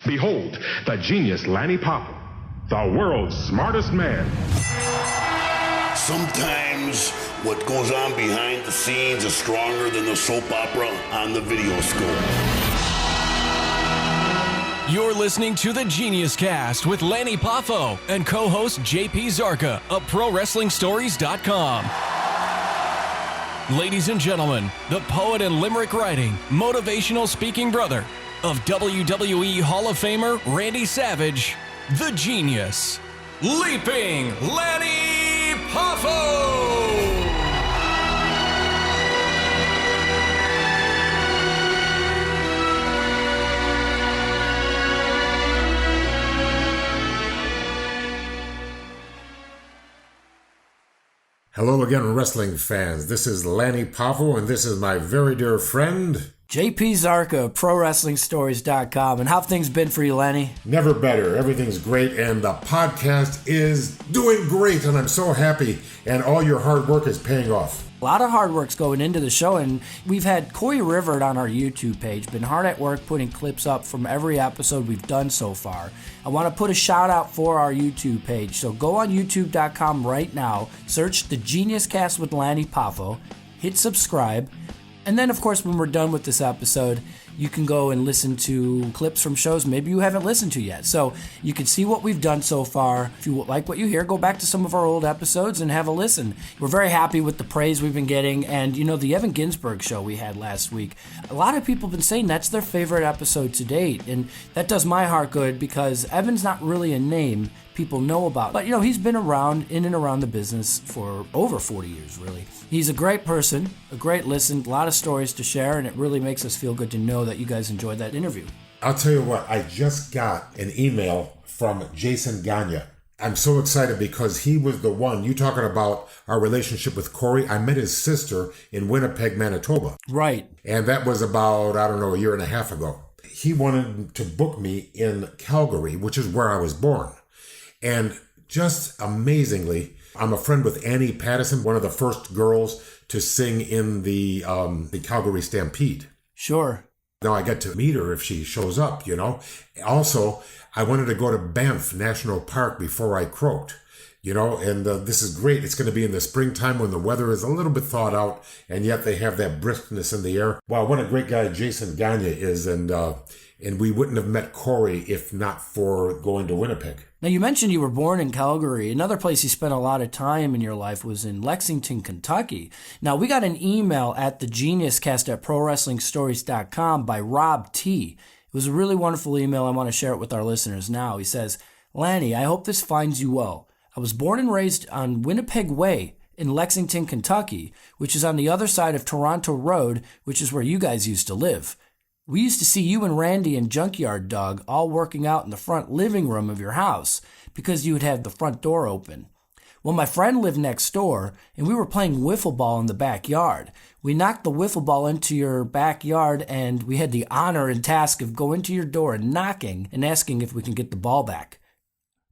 Behold, the genius Lanny Poffo, the world's smartest man. Sometimes what goes on behind the scenes is stronger than the soap opera on the video scope. You're listening to the Genius Cast with Lanny Poffo and co-host JP Zarka of ProWrestlingStories.com. Ladies and gentlemen, the poet and limerick writing, motivational speaking brother of WWE Hall of Famer Randy Savage, the Genius, Leaping Lanny Poffo! Hello again, wrestling fans. This is Lanny Poffo, and this is my very dear friend... JP Zarka, ProWrestlingStories.com. And how have things been for you, Lanny? Never better. Everything's great, and the podcast is doing great, and I'm so happy, and all your hard work is paying off. A lot of hard work's going into the show, and we've had Corey Rivert on our YouTube page, been hard at work putting clips up from every episode we've done so far. I want to put a shout out for our YouTube page, so go on youtube.com right now, search The Genius Cast with Lanny Poffo, hit subscribe, and then of course when we're done with this episode, you can go and listen to clips from shows maybe you haven't listened to yet. So you can see what we've done so far. If you like what you hear, go back to some of our old episodes and have a listen. We're very happy with the praise we've been getting. And, you know, the Evan Ginsberg show we had last week, a lot of people have been saying that's their favorite episode to date. And that does my heart good because Evan's not really a name people know about. But, you know, he's been around, in and around the business for over 40 years, really. He's a great person, a great listen, a lot of stories to share, and it really makes us feel good to know that you guys enjoyed that interview. I'll tell you what, I just got an email from Jason Gagne. I'm so excited because he was the one, you talking about our relationship with Corey, I met his sister in Winnipeg, Manitoba. Right. And that was about, I don't know, a year and a half ago. He wanted to book me in Calgary, which is where I was born. And just amazingly, I'm a friend with Annie Patterson, one of the first girls to sing in the Calgary Stampede. Sure. Now I get to meet her if she shows up, you know. Also, I wanted to go to Banff National Park before I croaked, you know, and this is great. It's going to be in the springtime when the weather is a little bit thawed out, and yet they have that briskness in the air. Wow, what a great guy Jason Gagne is, and we wouldn't have met Corey if not for going to Winnipeg. Now, you mentioned you were born in Calgary. Another place you spent a lot of time in your life was in Lexington, Kentucky. Now, we got an email at thegeniuscast at ProWrestlingStories.com by Rob T. It was a really wonderful email. I want to share it with our listeners now. He says, Lanny, I hope this finds you well. I was born and raised on Winnipeg Way in Lexington, Kentucky, which is on the other side of Toronto Road, which is where you guys used to live. We used to see you and Randy and Junkyard Dog all working out in the front living room of your house because you would have the front door open. Well, my friend lived next door, and we were playing wiffle ball in the backyard. We knocked the wiffle ball into your backyard, and we had the honor and task of going to your door and knocking and asking if we can get the ball back.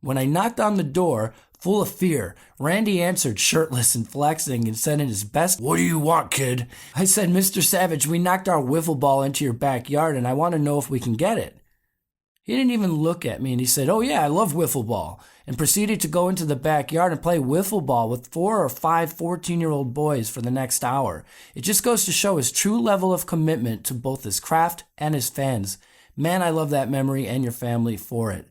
When I knocked on the door, full of fear, Randy answered shirtless and flexing and said in his best, "What do you want, kid?" I said, "Mr. Savage, we knocked our wiffle ball into your backyard and I want to know if we can get it." He didn't even look at me and he said, "Oh yeah, I love wiffle ball," and proceeded to go into the backyard and play wiffle ball with 4 or 5 14-year-old boys for the next hour. It just goes to show his true level of commitment to both his craft and his fans. Man, I love that memory and your family for it.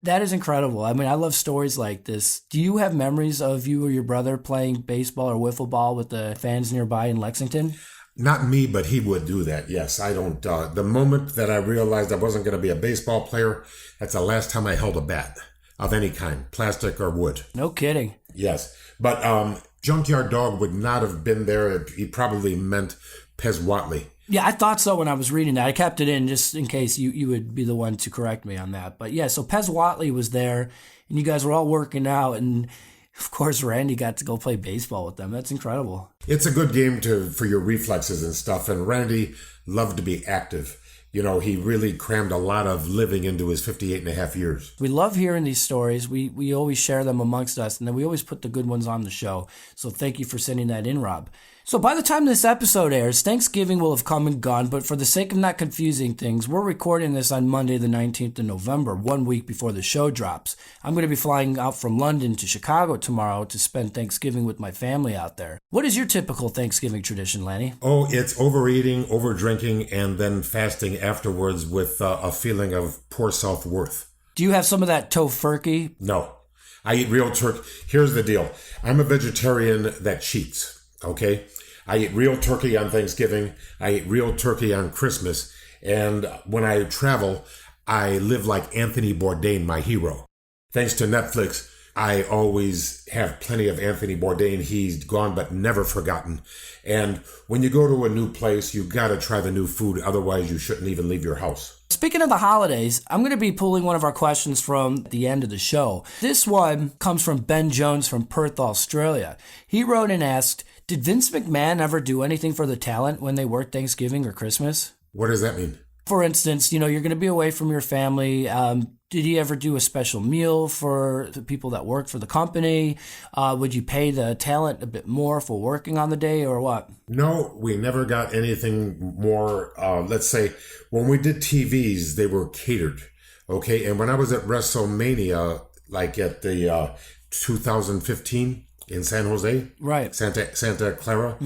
That is incredible. I mean, I love stories like this. Do you have memories of you or your brother playing baseball or wiffle ball with the fans nearby in Lexington? Not me, but he would do that, yes. I don't. The moment that I realized I wasn't going to be a baseball player, that's the last time I held a bat of any kind, plastic or wood. No kidding. Yes. But Junkyard Dog would not have been there. He probably meant Pez Watley. Yeah, I thought so when I was reading that. I kept it in just in case you would be the one to correct me on that. But yeah, so Pez Watley was there, and you guys were all working out, and of course Randy got to go play baseball with them. That's incredible. It's a good game for your reflexes and stuff, and Randy loved to be active. You know, he really crammed a lot of living into his 58 and a half years. We love hearing these stories. We always share them amongst us, and then we always put the good ones on the show. So thank you for sending that in, Rob. So by the time this episode airs, Thanksgiving will have come and gone, but for the sake of not confusing things, we're recording this on Monday the 19th of November, 1 week before the show drops. I'm going to be flying out from London to Chicago tomorrow to spend Thanksgiving with my family out there. What is your typical Thanksgiving tradition, Lanny? Oh, it's overeating, overdrinking, and then fasting afterwards with a feeling of poor self-worth. Do you have some of that tofurkey? No. I eat real turkey. Here's the deal. I'm a vegetarian that cheats, okay? I eat real turkey on Thanksgiving. I eat real turkey on Christmas. And when I travel, I live like Anthony Bourdain, my hero. Thanks to Netflix, I always have plenty of Anthony Bourdain. He's gone but never forgotten. And when you go to a new place, you got to try the new food. Otherwise, you shouldn't even leave your house. Speaking of the holidays, I'm going to be pulling one of our questions from the end of the show. This one comes from Ben Jones from Perth, Australia. He wrote and asked, did Vince McMahon ever do anything for the talent when they worked Thanksgiving or Christmas? What does that mean? For instance, you're going to be away from your family. Did he ever do a special meal for the people that work for the company? Would you pay the talent a bit more for working on the day or what? No, we never got anything more. Let's say when we did TVs, they were catered. Okay. And when I was at WrestleMania, like at the 2015 in San Jose, right, Santa Clara,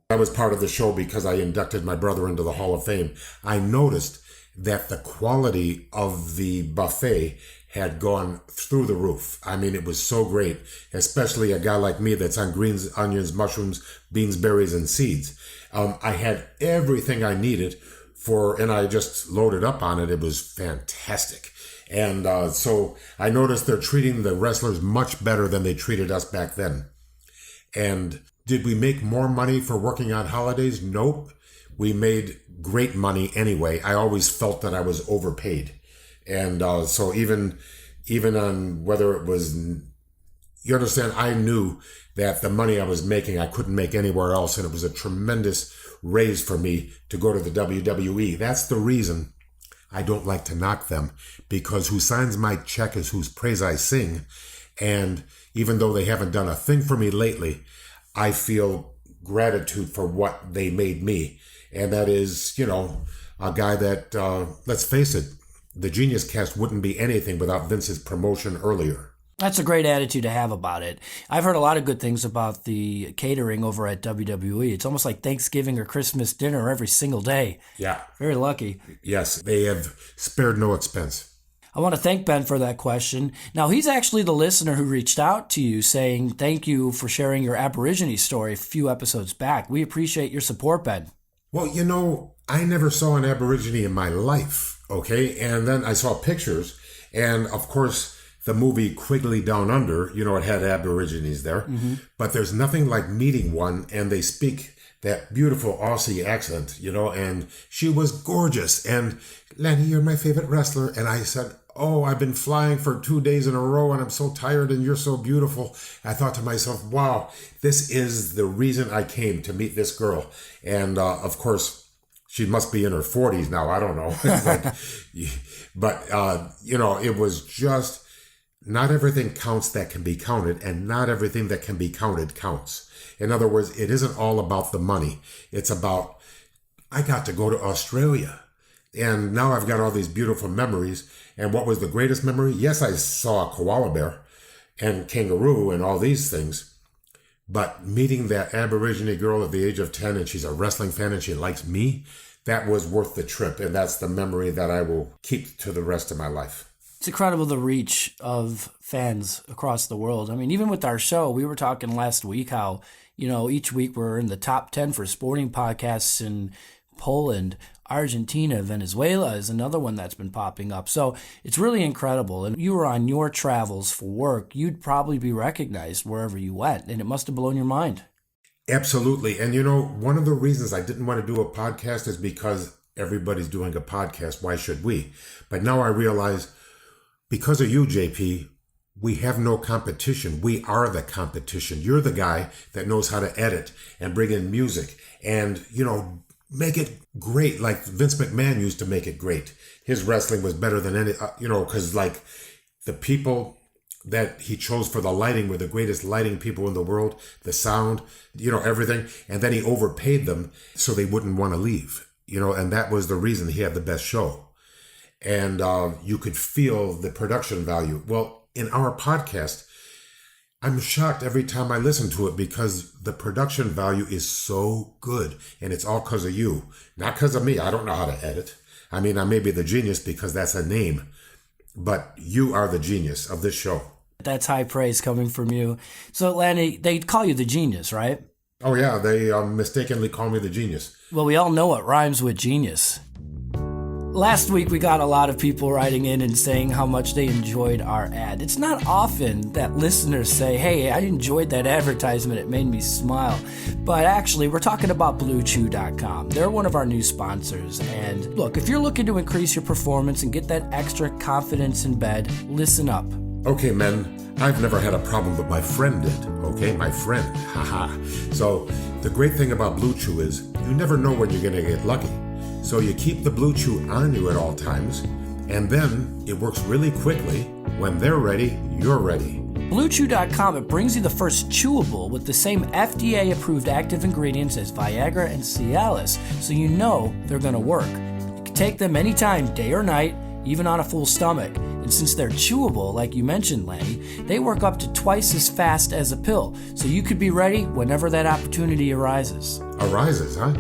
I was part of the show because I inducted my brother into the Hall of Fame. I noticed that the quality of the buffet had gone through the roof. I mean, it was so great, especially a guy like me that's on greens, onions, mushrooms, beans, berries, and seeds. I had everything I needed and I just loaded up on it. It was fantastic. And so I noticed they're treating the wrestlers much better than they treated us back then. And did we make more money for working on holidays? Nope. We made great money anyway. I always felt that I was overpaid. And so even on whether it was, you understand, I knew that the money I was making, I couldn't make anywhere else. And it was a tremendous raise for me to go to the WWE. That's the reason I don't like to knock them, because who signs my check is whose praise I sing. And even though they haven't done a thing for me lately, I feel gratitude for what they made me. And that is, a guy that, let's face it, the Genius Cast wouldn't be anything without Vince's promotion earlier. That's a great attitude to have about it. I've heard a lot of good things about the catering over at WWE. It's almost like Thanksgiving or Christmas dinner every single day. Yeah. Very lucky. Yes, they have spared no expense. I want to thank Ben for that question. Now, he's actually the listener who reached out to you saying thank you for sharing your Aborigine story a few episodes back. We appreciate your support, Ben. Well, I never saw an Aborigine in my life, okay? And then I saw pictures, and of course, the movie Quigley Down Under, it had Aborigines there. Mm-hmm. But there's nothing like meeting one, and they speak that beautiful Aussie accent, and she was gorgeous. And, Lanny, you're my favorite wrestler. And I said, oh, I've been flying for 2 days in a row, and I'm so tired, and you're so beautiful. I thought to myself, wow, this is the reason I came to meet this girl. And, of course, she must be in her 40s now. I don't know. But it was just, not everything counts that can be counted, and not everything that can be counted counts. In other words, it isn't all about the money. It's about, I got to go to Australia, and now I've got all these beautiful memories. And what was the greatest memory? Yes, I saw a koala bear and kangaroo and all these things. But meeting that Aborigine girl at the age of 10, and she's a wrestling fan and she likes me, that was worth the trip. And that's the memory that I will keep to the rest of my life. It's incredible the reach of fans across the world. I mean, even with our show, we were talking last week how, each week we're in the top 10 for sporting podcasts in Poland. Argentina, Venezuela is another one that's been popping up. So it's really incredible. And you were on your travels for work, you'd probably be recognized wherever you went. And it must have blown your mind. Absolutely. And one of the reasons I didn't want to do a podcast is because everybody's doing a podcast. Why should we? But now I realize, because of you, JP, we have no competition. We are the competition. You're the guy that knows how to edit and bring in music and, make it great, like Vince McMahon used to make it great. His wrestling was better than any, because like the people that he chose for the lighting were the greatest lighting people in the world, the sound, everything. And then he overpaid them so they wouldn't want to leave, and that was the reason he had the best show. And you could feel the production value. Well, in our podcast, I'm shocked every time I listen to it because the production value is so good. And it's all because of you, not because of me. I don't know how to edit. I mean, I may be the genius because that's a name, but you are the genius of this show. That's high praise coming from you. So, Lanny, they call you the genius, right? Oh, yeah. They mistakenly call me the genius. Well, we all know it rhymes with genius. Last week, we got a lot of people writing in and saying how much they enjoyed our ad. It's not often that listeners say, hey, I enjoyed that advertisement. It made me smile. But actually, we're talking about BlueChew.com. They're one of our new sponsors. And look, if you're looking to increase your performance and get that extra confidence in bed, listen up. Okay, men, I've never had a problem, but my friend did. Okay, my friend. Haha. So the great thing about Blue Chew is you never know when you're going to get lucky. So you keep the Blue Chew on you at all times, and then it works really quickly. When they're ready, you're ready. BlueChew.com, it brings you the first chewable with the same FDA-approved active ingredients as Viagra and Cialis, so you know they're going to work. You can take them anytime, day or night, even on a full stomach. And since they're chewable, like you mentioned, Lanny, they work up to twice as fast as a pill, so you could be ready whenever that opportunity arises. Arises, huh?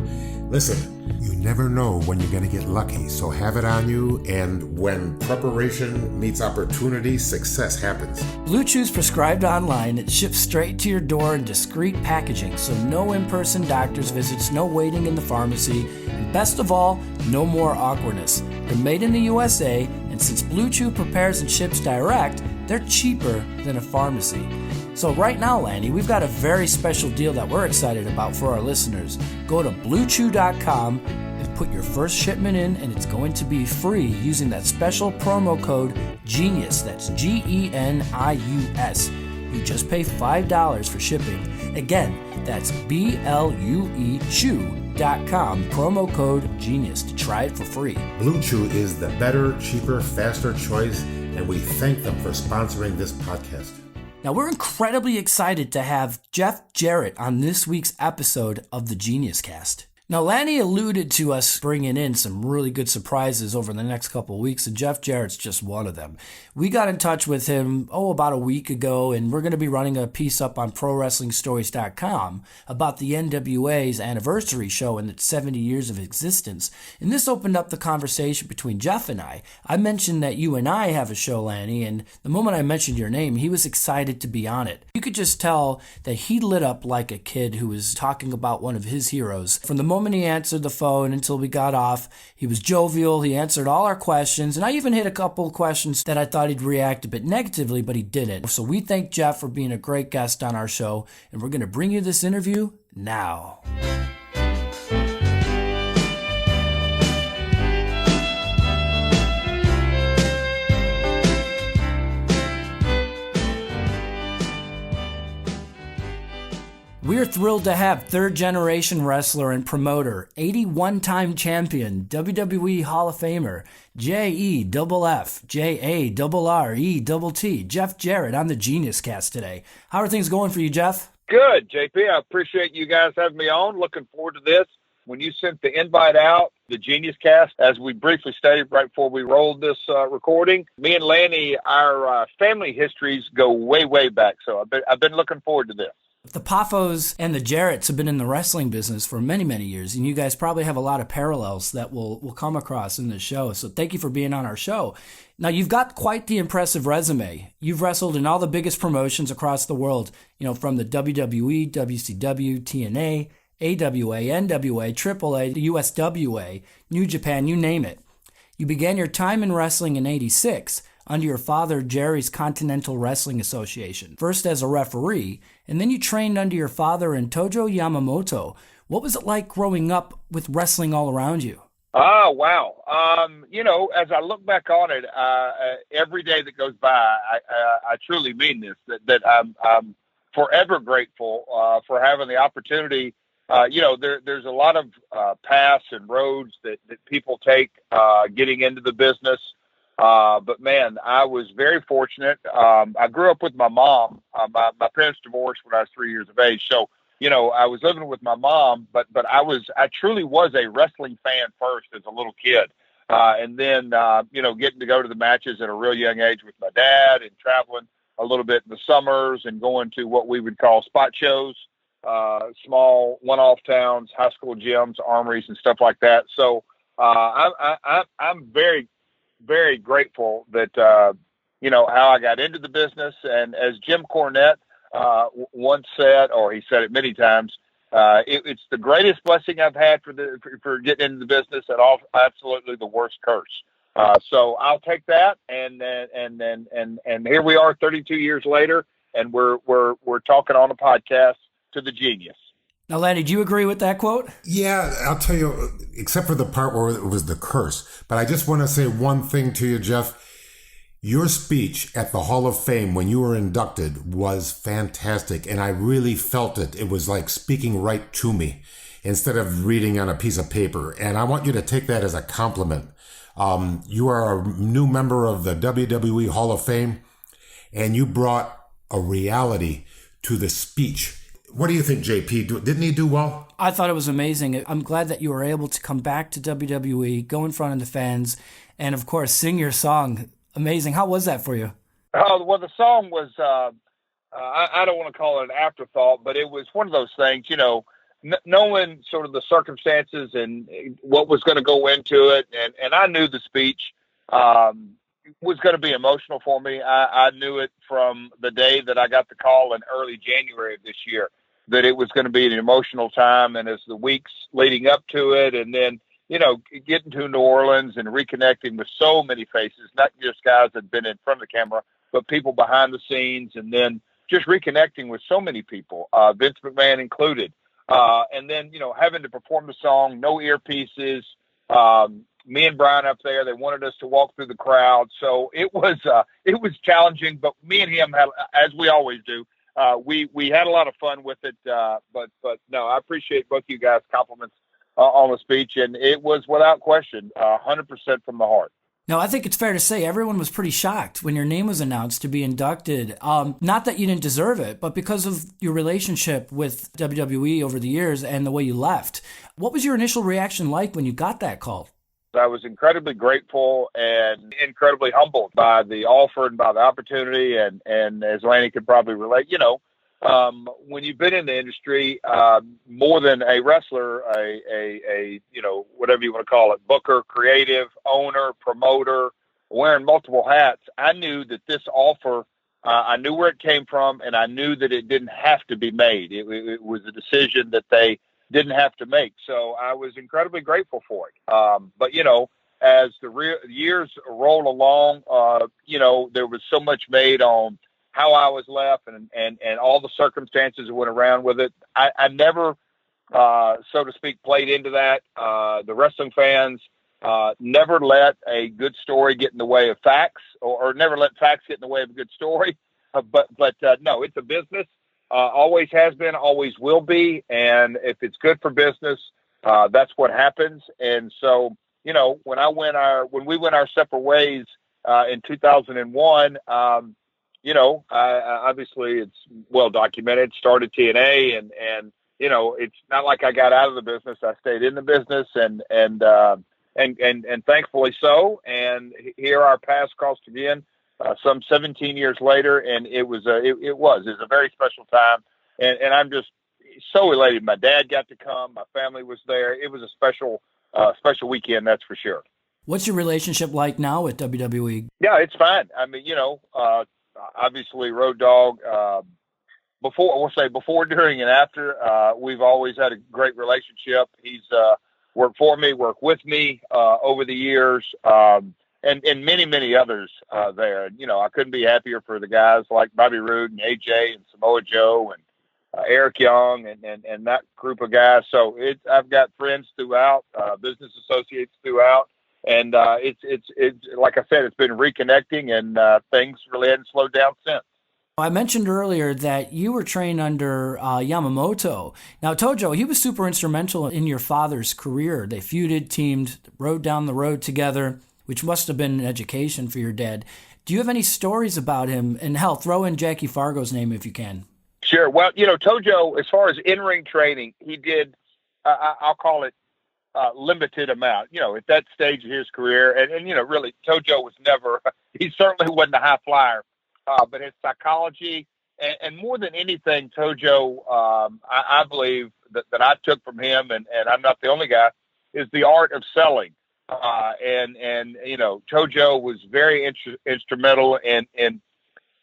Listen, you never know when you're going to get lucky, so have it on you, and when preparation meets opportunity, success happens. Blue Chew's prescribed online. It ships straight to your door in discreet packaging, so no in-person doctor's visits, no waiting in the pharmacy, and best of all, no more awkwardness. They're made in the USA, and since Blue Chew prepares and ships direct, they're cheaper than a pharmacy. So right now, Lanny, we've got a very special deal that we're excited about for our listeners. Go to BlueChew.com and put your first shipment in, and it's going to be free using that special promo code GENIUS. That's GENIUS. You just pay $5 for shipping. Again, that's BLUE Chew.com, promo code GENIUS to try it for free. Blue Chew is the better, cheaper, faster choice, and we thank them for sponsoring this podcast. Now, we're incredibly excited to have Jeff Jarrett on this week's episode of the Genius Cast. Now, Lanny alluded to us bringing in some really good surprises over the next couple of weeks, and Jeff Jarrett's just one of them. We got in touch with him, about a week ago, and we're going to be running a piece up on ProWrestlingStories.com about the NWA's anniversary show and its 70 years of existence. And this opened up the conversation between Jeff and I. I mentioned that you and I have a show, Lanny, and the moment I mentioned your name, he was excited to be on it. You could just tell that he lit up like a kid who was talking about one of his heroes. From the moment he answered the phone until we got off, he was jovial, he answered all our questions, and I even hit a couple of questions that I thought he'd react a bit negatively, but he didn't. So we thank Jeff for being a great guest on our show, and we're going to bring you this interview now. We're thrilled to have third-generation wrestler and promoter, 81-time champion, WWE Hall of Famer, JEFF-JARRETT, Jeff Jarrett on the Genius Cast today. How are things going for you, Jeff? Good, JP. I appreciate you guys having me on. Looking forward to this. When you sent the invite out, the Genius Cast, as we briefly stated right before we rolled this recording, me and Lanny, our family histories go way, way back. So I've been looking forward to this. The Poffos and the Jarretts have been in the wrestling business for many, many years, and you guys probably have a lot of parallels that we'll come across in this show. So thank you for being on our show. Now, you've got quite the impressive resume. You've wrestled in all the biggest promotions across the world, from the WWE, WCW, TNA, AWA, NWA, AAA, the USWA, New Japan, you name it. You began your time in wrestling in '86 under your father Jerry's Continental Wrestling Association, first as a referee, and then you trained under your father and Tojo Yamamoto. What was it like growing up with wrestling all around you? Oh, wow. As I look back on it, every day that goes by, I truly mean this, that I'm forever grateful for having the opportunity. There's a lot of paths and roads that people take getting into the business. But man, I was very fortunate. I grew up with my mom. My parents divorced when I was 3 years of age. So, I was living with my mom, but I truly was a wrestling fan first as a little kid. And then, getting to go to the matches at a real young age with my dad and traveling a little bit in the summers and going to what we would call spot shows, small one-off towns, high school gyms, armories, and stuff like that. So I'm very, very grateful that, how I got into the business. And as Jim Cornette once said, or he said it many times, it's the greatest blessing I've had for getting into the business, and absolutely the worst curse. So I'll take that, and here we are, 32 years later, and we're talking on a podcast to the genius. Now, Lanny, do you agree with that quote? Yeah, I'll tell you, except for the part where it was the curse. But I just want to say one thing to you, Jeff. Your speech at the Hall of Fame when you were inducted was fantastic, and I really felt it. It was like speaking right to me instead of reading on a piece of paper. And I want you to take that as a compliment. You are a new member of the WWE Hall of Fame, and you brought a reality to the speech. What do you think, JP? Didn't he do well? I thought it was amazing. I'm glad that you were able to come back to WWE, go in front of the fans, and of course, sing your song. Amazing. How was that for you? Well, the song was, I don't want to call it an afterthought, but it was one of those things, knowing sort of the circumstances and what was going to go into it. And I knew the speech was going to be emotional for me. I knew it from the day that I got the call in early January of this year, that it was going to be an emotional time. And as the weeks leading up to it, and then, getting to New Orleans and reconnecting with so many faces, not just guys that had been in front of the camera, but people behind the scenes, and then just reconnecting with so many people, Vince McMahon included. And then, having to perform the song, no earpieces, me and Brian up there, they wanted us to walk through the crowd. So it was challenging, but me and him had, as we always do, we had a lot of fun with it. But no, I appreciate both you guys' compliments on the speech, and it was without question 100% from the heart. No, I think it's fair to say everyone was pretty shocked when your name was announced to be inducted. Not that you didn't deserve it, but because of your relationship with WWE over the years and the way you left. What was your initial reaction like when you got that call? I was incredibly grateful and incredibly humbled by the offer and by the opportunity. And as Lanny could probably relate, when you've been in the industry, more than a wrestler, a whatever you want to call it, booker, creative, owner, promoter, wearing multiple hats, I knew that this offer, I knew where it came from, and I knew that it didn't have to be made. It was a decision that they didn't have to make. So I was incredibly grateful for it. But, as the years roll along, there was so much made on how I was left and all the circumstances that went around with it. I never, so to speak, played into that. The wrestling fans never let a good story get in the way of facts, or never let facts get in the way of a good story. But no, it's a business. Always has been, always will be. And if it's good for business, that's what happens. And so, when we went our separate ways in 2001, obviously it's well documented, started TNA and it's not like I got out of the business. I stayed in the business and thankfully so. And here our paths crossed again, some 17 years later. And it was a very special time. And I'm just so elated. My dad got to come, my family was there. It was a special weekend. That's for sure. What's your relationship like now with WWE? Yeah, it's fine. I mean, obviously Road Dogg, before, during, and after, we've always had a great relationship. He's worked for me, worked with me over the years, and many, many others there. And, I couldn't be happier for the guys like Bobby Roode and AJ and Samoa Joe and Eric Young and that group of guys. So I've got friends throughout, business associates throughout. And it's like I said, it's been reconnecting, and things really hadn't slowed down since. I mentioned earlier that you were trained under Yamamoto. Now, Tojo, he was super instrumental in your father's career. They feuded, teamed, rode down the road together. which must have been an education for your dad. Do you have any stories about him? And hell, throw in Jackie Fargo's name if you can. Sure. Well, Tojo, as far as in-ring training, he did, I'll call it limited amount, at that stage of his career. And really, Tojo was never, he certainly wasn't a high flyer, but his psychology and more than anything, Tojo, I believe that I took from him, and I'm not the only guy, is the art of selling. Tojo was very instrumental in,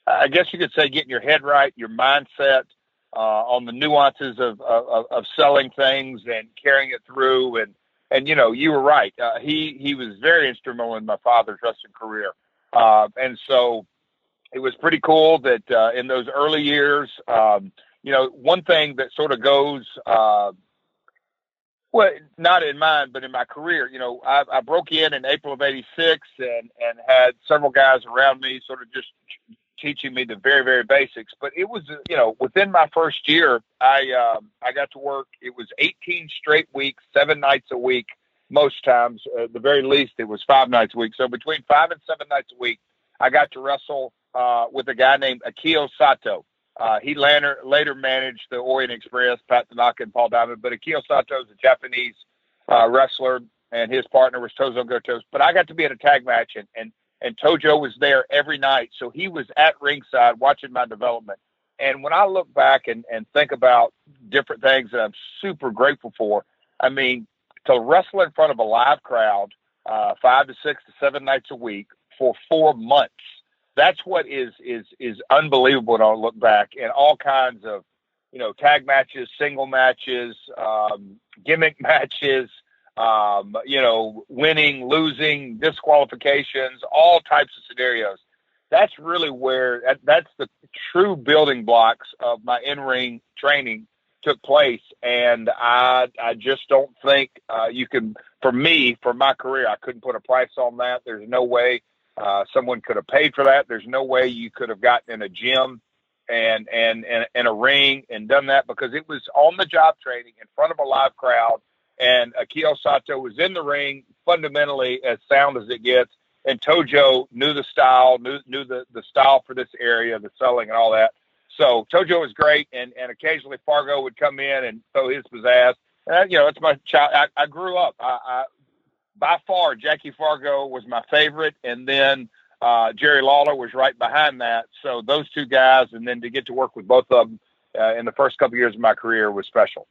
I guess you could say, getting your head right, your mindset, on the nuances of selling things and carrying it through. And you were right. He was very instrumental in my father's wrestling career. And so it was pretty cool that, in those early years, one thing that sort of goes, well, not in mine, but in my career, I broke in April of '86 and had several guys around me sort of just teaching me the very, very basics. But it was, within my first year, I got to work. It was 18 straight weeks, 7 nights a week. Most times, at the very least, it was 5 nights a week. So between 5 and 7 nights a week, I got to wrestle with a guy named Akio Sato. He later managed the Orient Express, Pat Tanaka and Paul Diamond. But Akio Sato is a Japanese wrestler, and his partner was Tozo Gotos. But I got to be at a tag match, and Tojo was there every night. So he was at ringside watching my development. And when I look back and think about different things that I'm super grateful for, I mean, to wrestle in front of a live crowd 5 to 6 to 7 nights a week for 4 months, that's what is unbelievable when I look back. And all kinds of, tag matches, single matches, gimmick matches, winning, losing, disqualifications, all types of scenarios. That's really where that's the true building blocks of my in-ring training took place. And I just don't think you can, for my career, I couldn't put a price on that. There's no way someone could have paid for that. There's no way you could have gotten in a gym and a ring and done that, because it was on the job training in front of a live crowd. And Akio Sato was in the ring, fundamentally as sound as it gets. And Tojo knew the style, knew the style for this area, the selling and all that. So Tojo was great. And occasionally Fargo would come in and throw his pizzazz. And, it's my child. I grew up. By far, Jackie Fargo was my favorite. And then Jerry Lawler was right behind that. So those two guys, and then to get to work with both of them in the first couple of years of my career was special.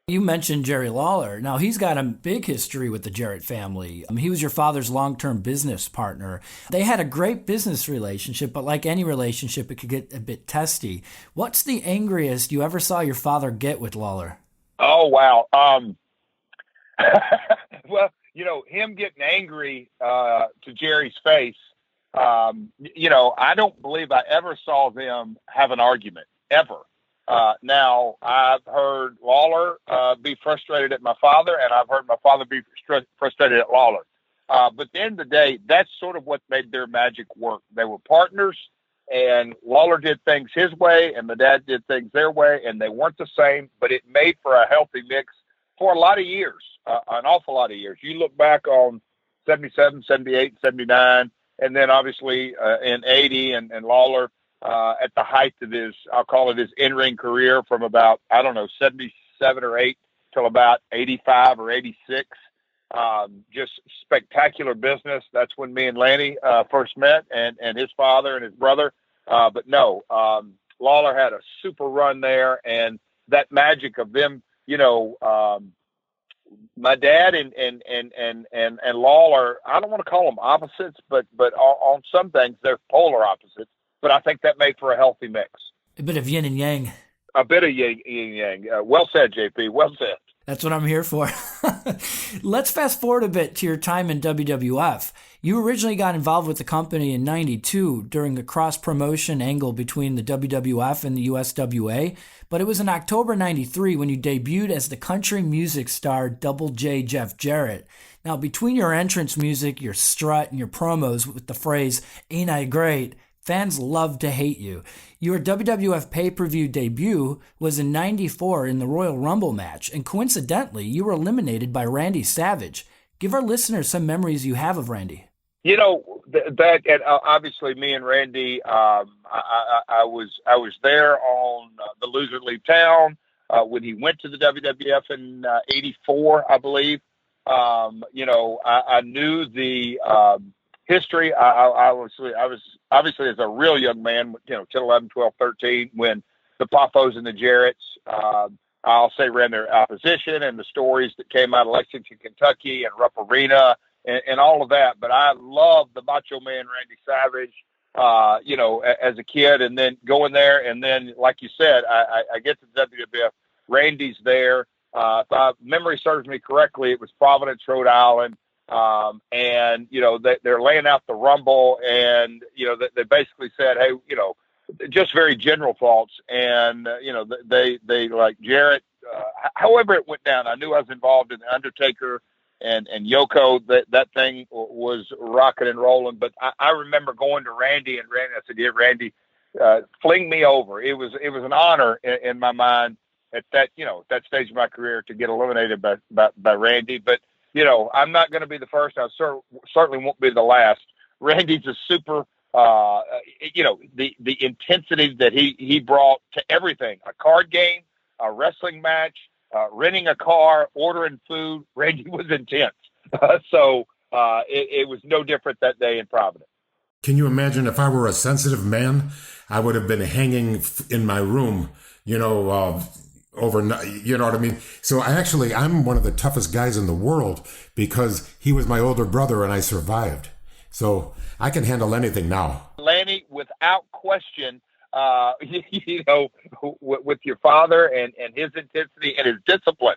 You mentioned Jerry Lawler. Now, he's got a big history with the Jarrett family. He was your father's long-term business partner. They had a great business relationship, but like any relationship, it could get a bit testy. What's the angriest you ever saw your father get with Lawler? Oh, wow. Well, him getting angry to Jerry's face, I don't believe I ever saw them have an argument, ever. Now, I've heard Lawler be frustrated at my father, and I've heard my father be frustrated at Lawler. But at the end of the day, that's sort of what made their magic work. They were partners, and Lawler did things his way, and the dad did things their way, and they weren't the same, but it made for a healthy mix for a lot of years, an awful lot of years. You look back on 77, 78, 79, and then obviously in 80, and Lawler, at the height of his, I'll call it his in-ring career, from about, 77 or 8 till about 85 or 86. Just spectacular business. That's when me and Lanny first met, and his father and his brother. But no, Lawler had a super run there, and that magic of them, my dad and Lawler, I don't want to call them opposites, but on some things they're polar opposites. But I think that made for a healthy mix. A bit of yin and yang. A bit of yin and yang. Well said, JP. Well said. That's what I'm here for. Let's fast forward a bit to your time in WWF. You originally got involved with the company in '92 during a cross-promotion angle between the WWF and the USWA, but it was in October '93 when you debuted as the country music star Double J Jeff Jarrett. Now, between your entrance music, your strut, and your promos with the phrase, "Ain't I great?" fans love to hate you. Your WWF pay-per-view debut was in '94 in the Royal Rumble match, and coincidentally, you were eliminated by Randy Savage. Give our listeners some memories you have of Randy. And obviously me and Randy, I was there on the Loser Leave Town when he went to the WWF in '84, I believe. I knew the history. I was obviously as a real young man, 10, 11, 12, 13, when the Poffos and the Jarretts, I'll say, ran their opposition, and the stories that came out of Lexington, Kentucky, and Rupp Arena, and all of that. But I loved the Macho Man, Randy Savage, as a kid, and then going there, and then, like you said, I get to the WWF. Randy's there. If memory serves me correctly, it was Providence, Rhode Island. And they're laying out the Rumble, and they basically said, hey, just very general thoughts, and they like Jarrett. However it went down, I knew I was involved in the Undertaker and Yoko. That thing was rocking and rolling. But I remember going to Randy, and I said, yeah, Randy, fling me over. It was an honor in my mind at that that stage of my career to get eliminated by Randy. But I'm not going to be the first. I certainly won't be the last. Randy's a super. The intensity that he brought to everything, a card game, a wrestling match, renting a car, ordering food. Randy was intense. So it was no different that day in Providence. Can you imagine if I were a sensitive man, I would have been hanging in my room, overnight, you know what I mean? So I'm one of the toughest guys in the world because he was my older brother and I survived. So I can handle anything now. Lanny, without question, with your father and his intensity and his discipline,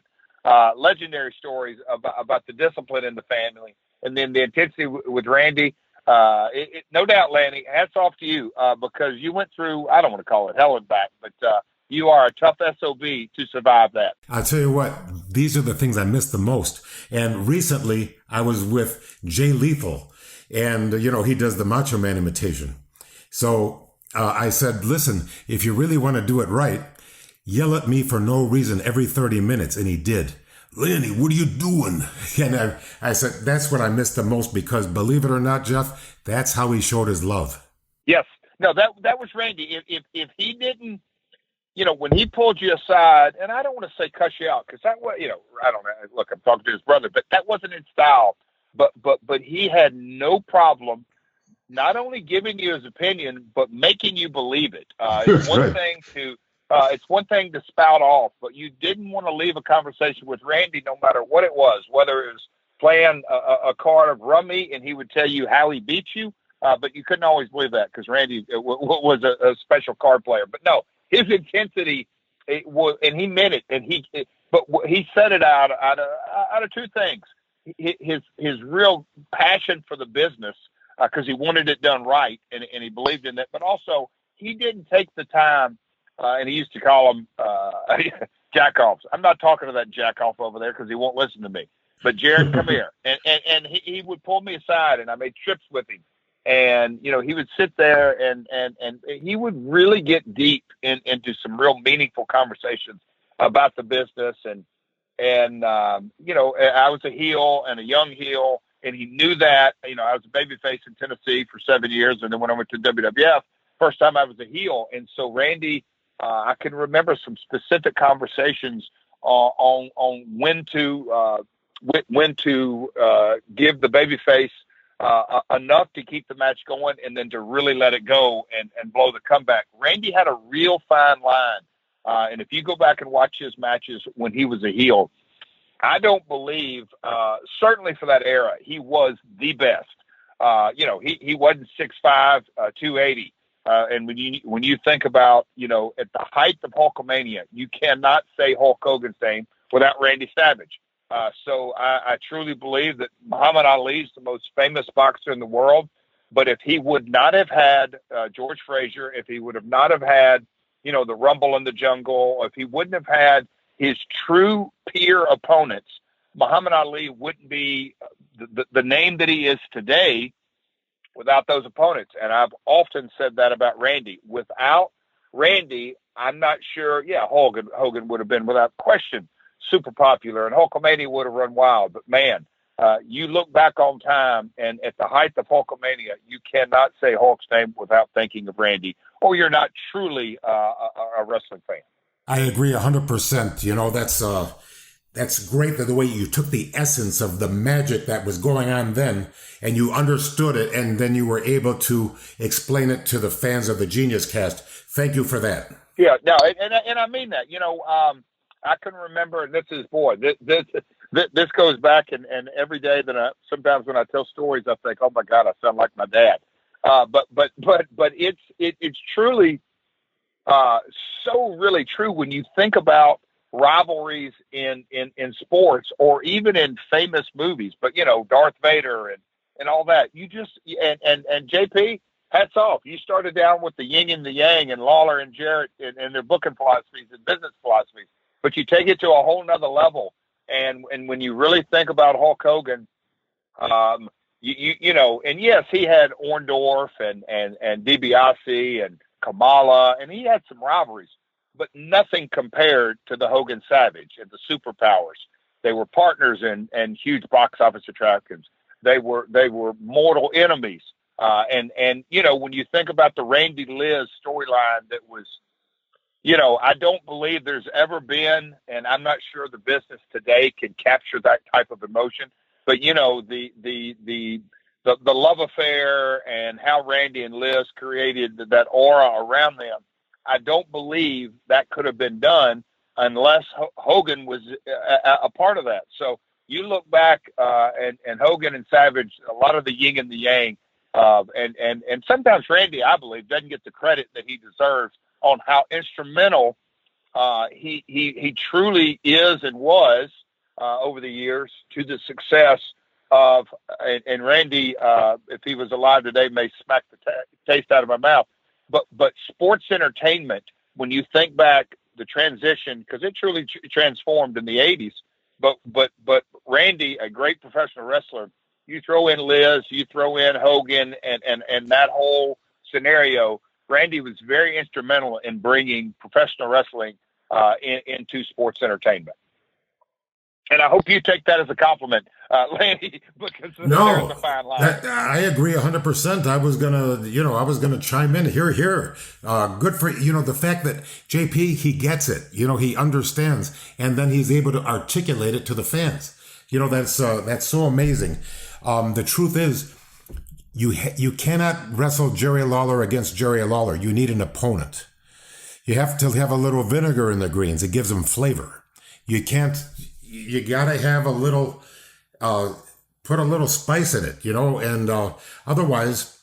legendary stories about the discipline in the family, and then the intensity with Randy. No doubt, Lanny, hats off to you because you went through, I don't want to call it hell and back, but you are a tough SOB to survive that. I'll tell you what, these are the things I miss the most. And recently I was with Jay Lethal, and, he does the Macho Man imitation. So I said, listen, if you really want to do it right, yell at me for no reason every 30 minutes. And he did. Lanny, what are you doing? And I said, that's what I miss the most because, believe it or not, Jeff, that's how he showed his love. Yes. No, that was Randy. If he didn't, when he pulled you aside, and I don't want to say cuss you out because that was, I don't know. Look, I'm talking to his brother, but that wasn't in style. But he had no problem not only giving you his opinion, but making you believe it. It's one thing to spout off, but you didn't want to leave a conversation with Randy, no matter what it was, whether it was playing a card of rummy and he would tell you how he beat you. But you couldn't always believe that because Randy was a special card player. But no, his intensity and he meant it. But he said it out of two things. His real passion for the business because he wanted it done right and he believed in it, but also he didn't take the time and he used to call them jack-offs. I'm not talking to that jack-off over there because he won't listen to me. But Jarrett, come here. And he would pull me aside and I made trips with him. And, he would sit there and he would really get deep into some real meaningful conversations about the business. And I was a heel and a young heel, and he knew that. I was a babyface in Tennessee for 7 years, and then when I went to WWF, first time I was a heel. And so Randy, I can remember some specific conversations on when to give the babyface enough to keep the match going, and then to really let it go and blow the comeback. Randy had a real fine line. And if you go back and watch his matches when he was a heel, I don't believe, certainly for that era, he was the best. He wasn't 6'5", 280. And when you think about, at the height of Hulkamania, you cannot say Hulk Hogan's name without Randy Savage. So I truly believe that Muhammad Ali is the most famous boxer in the world. But if he would not have had George Frazier, if he would have not have had the Rumble in the Jungle, if he wouldn't have had his true peer opponents, Muhammad Ali wouldn't be the name that he is today without those opponents. And I've often said that about Randy. Without Randy, I'm not sure. Yeah, Hogan would have been without question super popular, and Hulkamania would have run wild. But man, you look back on time, and at the height of Hulkamania, you cannot say Hulk's name without thinking of Randy, or you're not truly a wrestling fan. I agree 100%. You know, that's great that the way you took the essence of the magic that was going on then and you understood it, and then you were able to explain it to the fans of the Genius Cast. Thank you for that. Yeah, no, and I mean that. You know, I can remember, and this goes back, and every day that sometimes when I tell stories, I think, oh my God, I sound like my dad. But it's truly so really true when you think about rivalries in sports or even in famous movies. But you know, Darth Vader and all that. You just and JP, hats off. You started down with the yin and the yang and Lawler and Jarrett and their booking philosophies and business philosophies, but you take it to a whole nother level. And when you really think about Hulk Hogan, you know, and yes, he had Orndorff and DiBiase and Kamala, and he had some rivalries, but nothing compared to the Hogan Savage and the Superpowers. They were partners and huge box office attractions. They were mortal enemies. And you know, when you think about the Randy Liz storyline, that was, you know, I don't believe there's ever been, and I'm not sure the business today can capture that type of emotion. But you know, the love affair and how Randy and Liz created that aura around them, I don't believe that could have been done unless Hogan was a part of that. So you look back and Hogan and Savage, a lot of the yin and the yang, and sometimes Randy, I believe, doesn't get the credit that he deserves on how instrumental he truly is and was over the years to the success of, and Randy, if he was alive today, may smack the taste out of my mouth. But sports entertainment, when you think back the transition, because it truly transformed in the 80s. But Randy, a great professional wrestler, you throw in Liz, you throw in Hogan, and that whole scenario. Randy was very instrumental in bringing professional wrestling into sports entertainment. And I hope you take that as a compliment, Lanny, because there's a fine line. I agree 100%. I was gonna chime in here. Good for, you know, the fact that JP, he gets it, you know, he understands, and then he's able to articulate it to the fans. You know, that's so amazing. The truth is, you cannot wrestle Jerry Lawler against Jerry Lawler. You need an opponent. You have to have a little vinegar in the greens. It gives them flavor. You gotta have a little, put a little spice in it, you know, and otherwise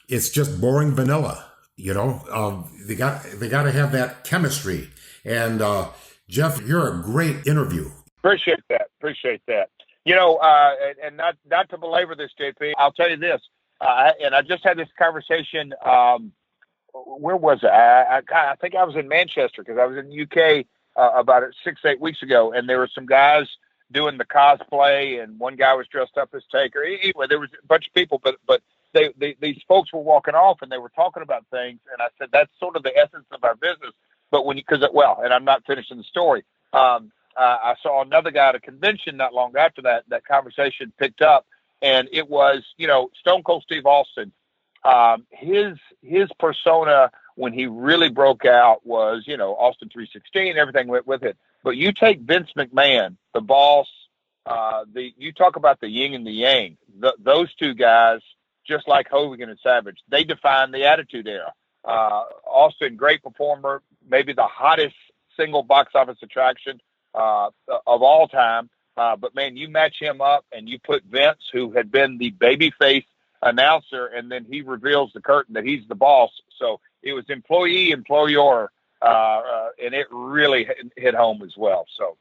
it's just boring vanilla, you know. They gotta have that chemistry. And Jeff, you're a great interview. Appreciate that. You know, and not to belabor this, JP, I'll tell you this. And I just had this conversation. Where was I? I think I was in Manchester because I was in the UK about 6-8 weeks ago, and there were some guys doing the cosplay, and one guy was dressed up as Taker. Anyway, there was a bunch of people, but these folks were walking off, and they were talking about things, and I said that's sort of the essence of our business. But and I'm not finishing the story. I saw another guy at a convention not long after that conversation picked up, and it was, you know, Stone Cold Steve Austin. His persona when he really broke out was, you know, Austin 316, everything went with it. But you take Vince McMahon, the boss, you talk about the yin and the yang. Those two guys, just like Hogan and Savage, they defined the Attitude Era. Austin, great performer, maybe the hottest single box office attraction of all time. But man, you match him up and you put Vince, who had been the babyface announcer, and then he reveals the curtain that he's the boss. So it was employee, employer, and it really hit home as well. So,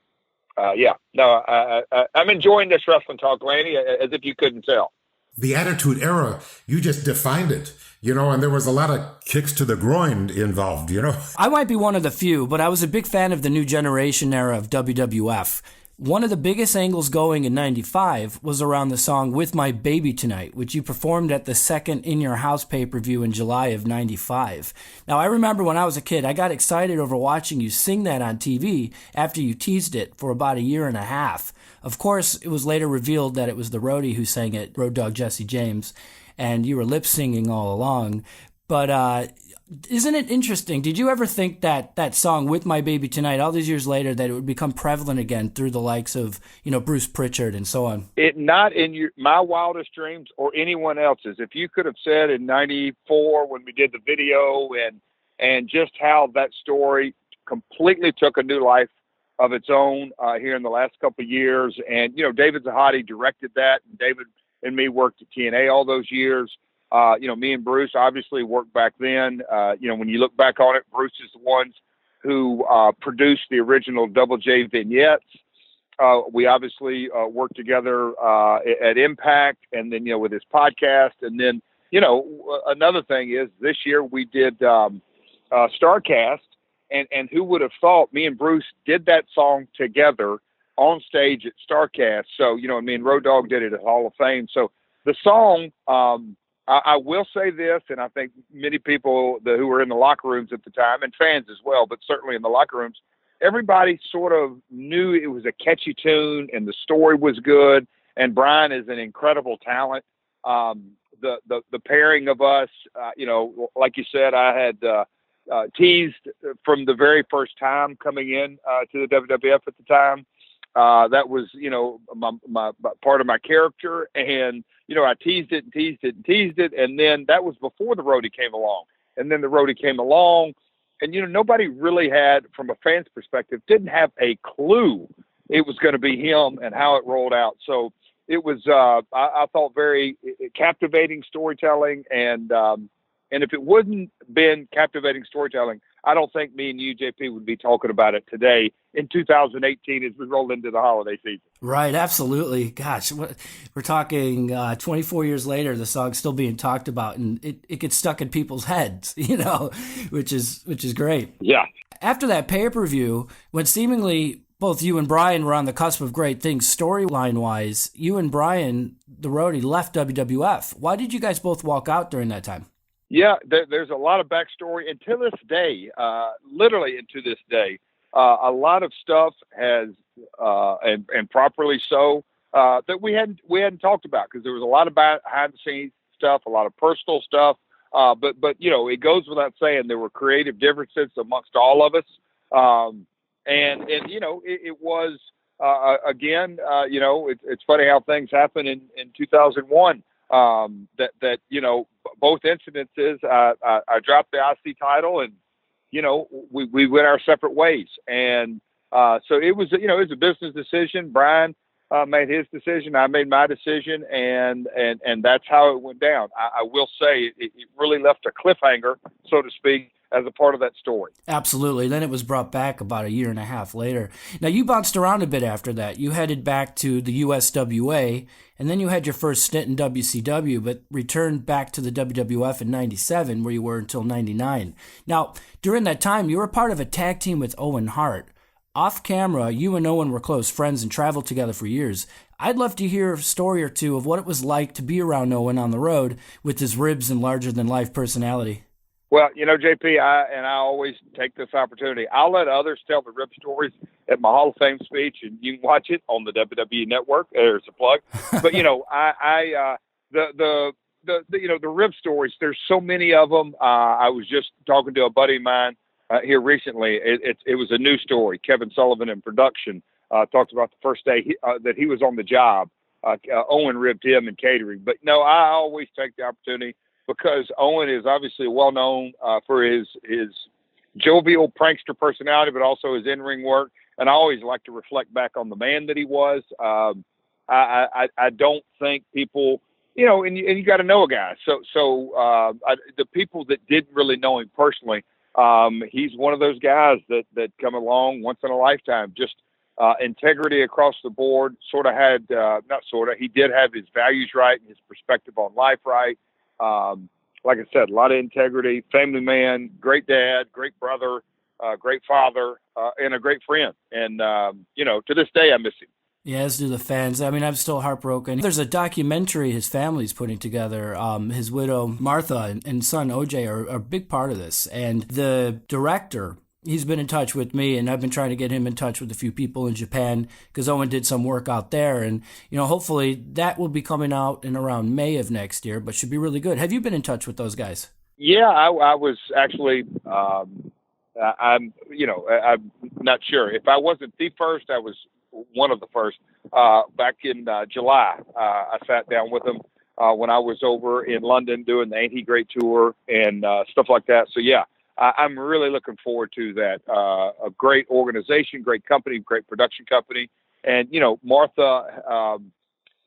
I'm enjoying this wrestling talk, Lanny, as if you couldn't tell. The Attitude Era, you just defined it, you know, and there was a lot of kicks to the groin involved, you know. I might be one of the few, but I was a big fan of the new generation era of WWF. One of the biggest angles going in 95 was around the song With My Baby Tonight, which you performed at the second In Your House pay-per-view in July of 95. Now, I remember when I was a kid, I got excited over watching you sing that on TV after you teased it for about a year and a half. Of course, it was later revealed that it was the roadie who sang it, Road Dogg Jesse James, and you were lip-singing all along. But isn't it interesting? Did you ever think that that song With My Baby Tonight, all these years later, that it would become prevalent again through the likes of, Bruce Pritchard and so on? It not in my wildest dreams or anyone else's. If you could have said in 94 when we did the video and just how that story completely took a new life of its own here in the last couple of years. And, David Zahadi directed that. And David and me worked at TNA all those years. Me and Bruce obviously worked back then. When you look back on it, Bruce is the ones who produced the original Double J vignettes. We obviously worked together at Impact and then, with his podcast. And then, another thing is this year we did StarCast. And who would have thought me and Bruce did that song together on stage at StarCast. So, me and Road Dogg did it at Hall of Fame. So the song, I will say this, and I think many people who were in the locker rooms at the time, and fans as well, but certainly in the locker rooms, everybody sort of knew it was a catchy tune and the story was good. And Brian is an incredible talent. The pairing of us, like you said, I had teased from the very first time coming in to the WWF at the time. That was, my part of my character. And, I teased it. And then that was before the roadie came along. And then the roadie came along and, nobody really had, from a fan's perspective, didn't have a clue it was going to be him and how it rolled out. So it was, I thought, very captivating storytelling. And if it wouldn't been captivating storytelling, I don't think me and you, JP, would be talking about it today in 2018 as we roll into the holiday season. Right, absolutely. Gosh, we're talking 24 years later, the song's still being talked about, and it gets stuck in people's heads, which is great. Yeah. After that pay-per-view, when seemingly both you and Brian were on the cusp of great things storyline-wise, you and Brian, the roadie, left WWF. Why did you guys both walk out during that time? Yeah, there's a lot of backstory. And to this day, literally into this day, a lot of stuff has, and properly so, that we hadn't talked about because there was a lot of behind the scenes stuff, a lot of personal stuff. But it goes without saying there were creative differences amongst all of us. It was again, it's funny how things happen in 2001. Both incidences, I dropped the IC title and, we went our separate ways. And, so it was a business decision. Brian, made his decision. I made my decision and that's how it went down. I will say it really left a cliffhanger, so to speak, as a part of that story. Absolutely. Then it was brought back about a year and a half later. Now, you bounced around a bit after that. You headed back to the USWA, and then you had your first stint in WCW, but returned back to the WWF in 97, where you were until 99. Now, during that time, you were part of a tag team with Owen Hart. Off camera, you and Owen were close friends and traveled together for years. I'd love to hear a story or two of what it was like to be around Owen on the road with his ribs and larger-than-life personality. Well, JP, I always take this opportunity. I'll let others tell the rib stories at my Hall of Fame speech, and you can watch it on the WWE Network. There's a plug. But the rib stories. There's so many of them. I was just talking to a buddy of mine here recently. It was a new story. Kevin Sullivan in production talked about the first day that he was on the job. Owen ribbed him in catering. But no, I always take the opportunity, because Owen is obviously well known for his jovial prankster personality, but also his in-ring work. And I always like to reflect back on the man that he was. I don't think people, and you got to know a guy. So the people that didn't really know him personally, he's one of those guys that come along once in a lifetime. Just integrity across the board. He did have his values right and his perspective on life right. Like I said, a lot of integrity, family man, great dad, great brother, great father, and a great friend. And, to this day, I miss him. Yeah, as do the fans. I mean, I'm still heartbroken. There's a documentary his family's putting together. His widow, Martha, and son, OJ, are a big part of this. And the director, he's been in touch with me, and I've been trying to get him in touch with a few people in Japan because Owen did some work out there. And, hopefully that will be coming out in around May of next year, but should be really good. Have you been in touch with those guys? Yeah, I was actually, I'm not sure. If I wasn't the first, I was one of the first. Back in July, I sat down with them when I was over in London doing the Ain't He Great tour and stuff like that. So, yeah, I'm really looking forward to that. A great organization, great company, great production company. And, Martha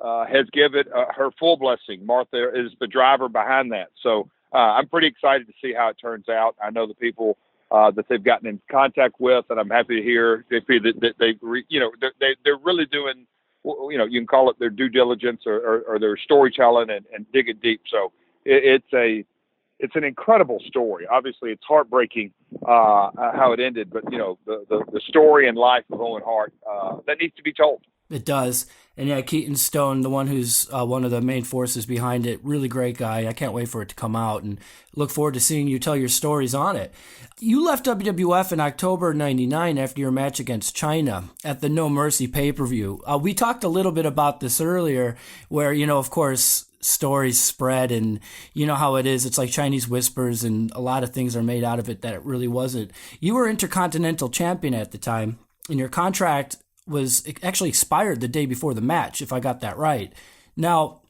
has given her full blessing. Martha is the driver behind that. So I'm pretty excited to see how it turns out. I know the people that they've gotten in contact with, and I'm happy to hear that they're really doing, you can call it their due diligence or their storytelling and digging deep. So it's an incredible story. Obviously, it's heartbreaking how it ended, but the story and life of Owen Hart that needs to be told. It does. And yeah, Keaton Stone, the one who's one of the main forces behind it, really great guy. I can't wait for it to come out and look forward to seeing you tell your stories on it. You left WWF in October 99 after your match against China at the No Mercy pay-per-view. We talked a little bit about this earlier where, of course, stories spread and you know how it is. It's like Chinese whispers and a lot of things are made out of it that it really wasn't. You were Intercontinental Champion at the time and your contract was actually expired the day before the match, if I got that right. Now,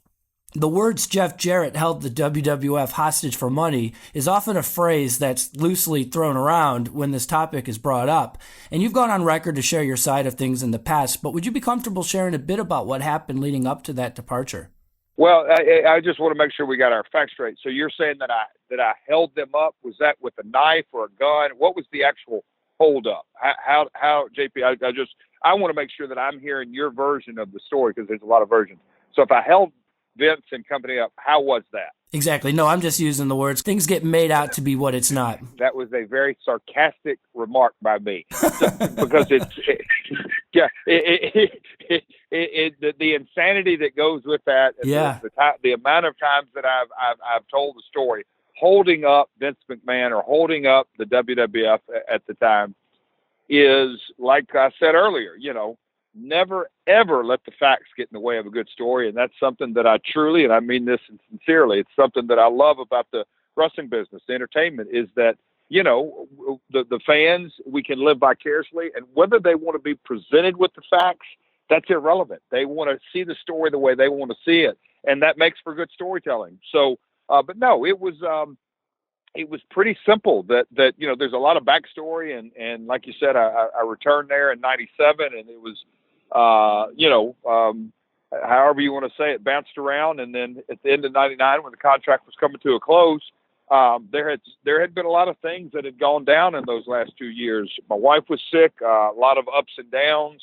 the words Jeff Jarrett held the WWF hostage for money is often a phrase that's loosely thrown around when this topic is brought up. And you've gone on record to share your side of things in the past, but would you be comfortable sharing a bit about what happened leading up to that departure? Well, I just want to make sure we got our facts straight. So you're saying that I held them up? Was that with a knife or a gun? What was the actual hold up? How JP, I want to make sure that I'm hearing your version of the story because there's a lot of versions. So if I held Vince and company up, how was that? Exactly. No, I'm just using the words. Things get made out to be what it's not. That was a very sarcastic remark by me because the insanity that goes with that. Yeah. The amount of times that I've told the story, holding up Vince McMahon or holding up the WWF at the time is, like I said earlier, never, ever let the facts get in the way of a good story. And that's something that I truly, and I mean this sincerely, it's something that I love about the wrestling business, the entertainment, is that, the fans, we can live vicariously. And whether they want to be presented with the facts, that's irrelevant. They want to see the story the way they want to see it. And that makes for good storytelling. So, but no, it was pretty simple that, there's a lot of backstory. And like you said, I returned there in 97 and it was, however you want to say it, bounced around. And then at the end of 99, when the contract was coming to a close, there had been a lot of things that had gone down in those last 2 years. My wife was sick, a lot of ups and downs.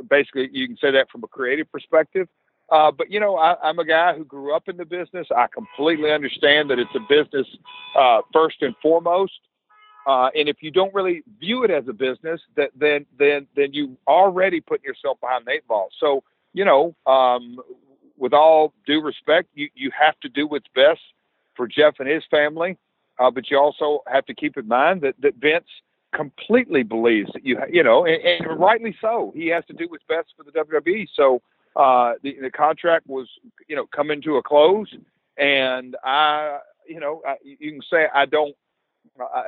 Basically, you can say that from a creative perspective. But, I'm a guy who grew up in the business. I completely understand that it's a business first and foremost. And if you don't really view it as a business, then you already put yourself behind the eight ball. So, with all due respect, you have to do what's best for Jeff and his family. But you also have to keep in mind that Vince completely believes that and rightly so, he has to do what's best for the WWE. So, the contract was, coming to a close, and you can say